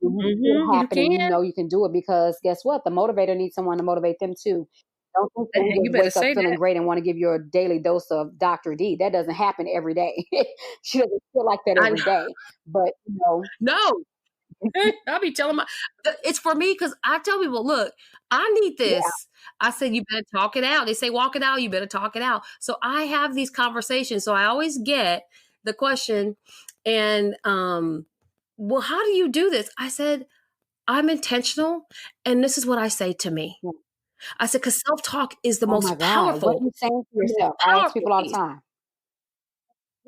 it happening, you can do it because guess what? The motivator needs someone to motivate them too. Don't think that you You just better wake up say feeling that. great and want to give you a daily dose of Dr. D. That doesn't happen every day. She doesn't feel like that I every day. But no. I'll be telling it's for me because I tell people, look, I need yeah, this. I said, you better talk it out. They say, walk it out. You better talk it out. So I have these conversations. So I always get the question, and well, how do you do this? I said, I'm intentional, and this is what I say to me. yeah. I said, because self-talk is the Oh my most God. What are powerful, you saying to the most yourself? I ask powerful people all the piece. time.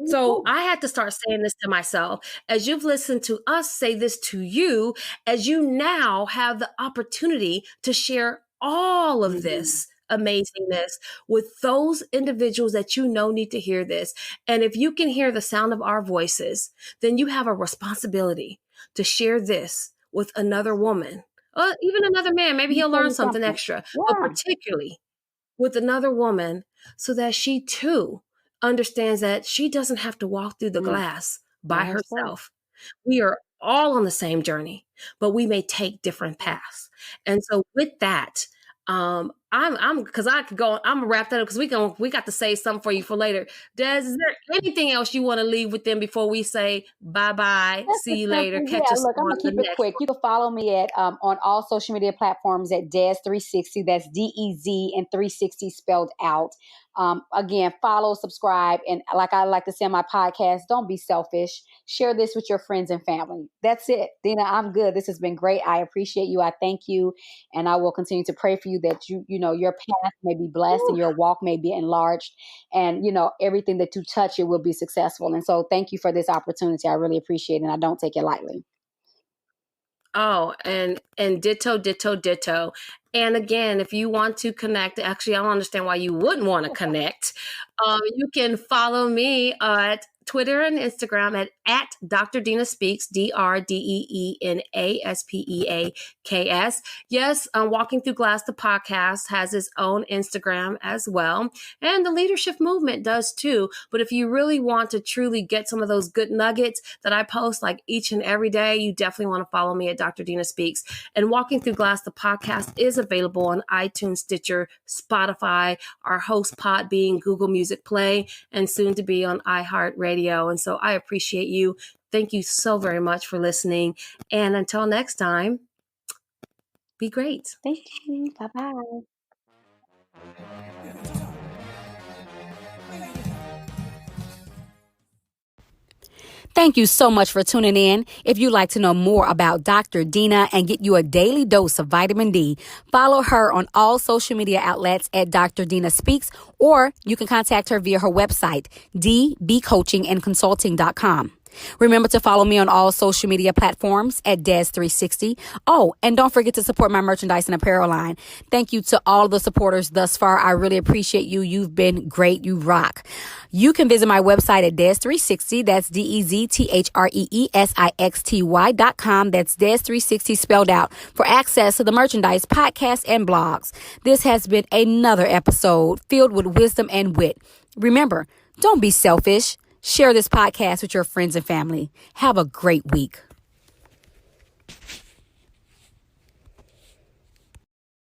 So I had to start saying this to myself. As you've listened to us say this to you, as you now have the opportunity to share all of this amazingness with those individuals that you know need to hear this. And if you can hear the sound of our voices, then you have a responsibility to share this with another woman, or even another man. Maybe You he'll tell learn me something something. extra, but Yeah. particularly with another woman so that she too understands that she doesn't have to walk through the glass By by herself. herself. We are all on the same journey, but we may take different paths. And so with that, I'm because I could go. I'm gonna wrap that up because we got to say something for you for later. Des, is there anything else you want to leave with them before we say bye bye? Just See a you later. simple, Catch yeah. us Look, I'm on gonna the keep it next quick. You can follow me at on all social media platforms at Dez360. That's DEZ and 360 spelled out. Again, follow, subscribe, and like I like to say on my podcast, don't be selfish. Share this with your friends and family. That's it, Dina. I'm good. This has been great. I appreciate you. I thank you, and I will continue to pray for you that your path may be blessed and one. your walk may be enlarged, and everything that you touch it will be successful. And so thank you for this opportunity. I really appreciate it, and I don't take it lightly. Oh, and ditto, ditto, ditto. And again, if you want to connect, actually, I don't understand why you wouldn't want to connect. You can follow me at Twitter and Instagram at Dr. Dina Speaks, DrDeenaspeaks. Yes, Walking Through Glass, the podcast, has its own Instagram as well. And the leadership movement does too. But if you really want to truly get some of those good nuggets that I post like each and every day, you definitely want to follow me at Dr. Dina Speaks. And Walking Through Glass, the podcast, is available on iTunes, Stitcher, Spotify, our host pod being Google Music Play, and soon to be on iHeartRadio. And so I appreciate you. Thank you so very much for listening. And until next time, be great. Thank you. Bye-bye. Thank you so much for tuning in. If you'd like to know more about Dr. Dina and get you a daily dose of vitamin D, follow her on all social media outlets at Dr. Dina Speaks, or you can contact her via her website, dbcoachingandconsulting.com. Remember to follow me on all social media platforms at Des360. Oh, and don't forget to support my merchandise and apparel line. Thank you to all the supporters thus far. I really appreciate you. You've been great. You rock. You can visit my website at Des360. That's DEZTHREESIXTY.com. That's Des360 spelled out, for access to the merchandise, podcasts, and blogs. This has been another episode filled with wisdom and wit. Remember, don't be selfish. Share this podcast with your friends and family. Have a great week.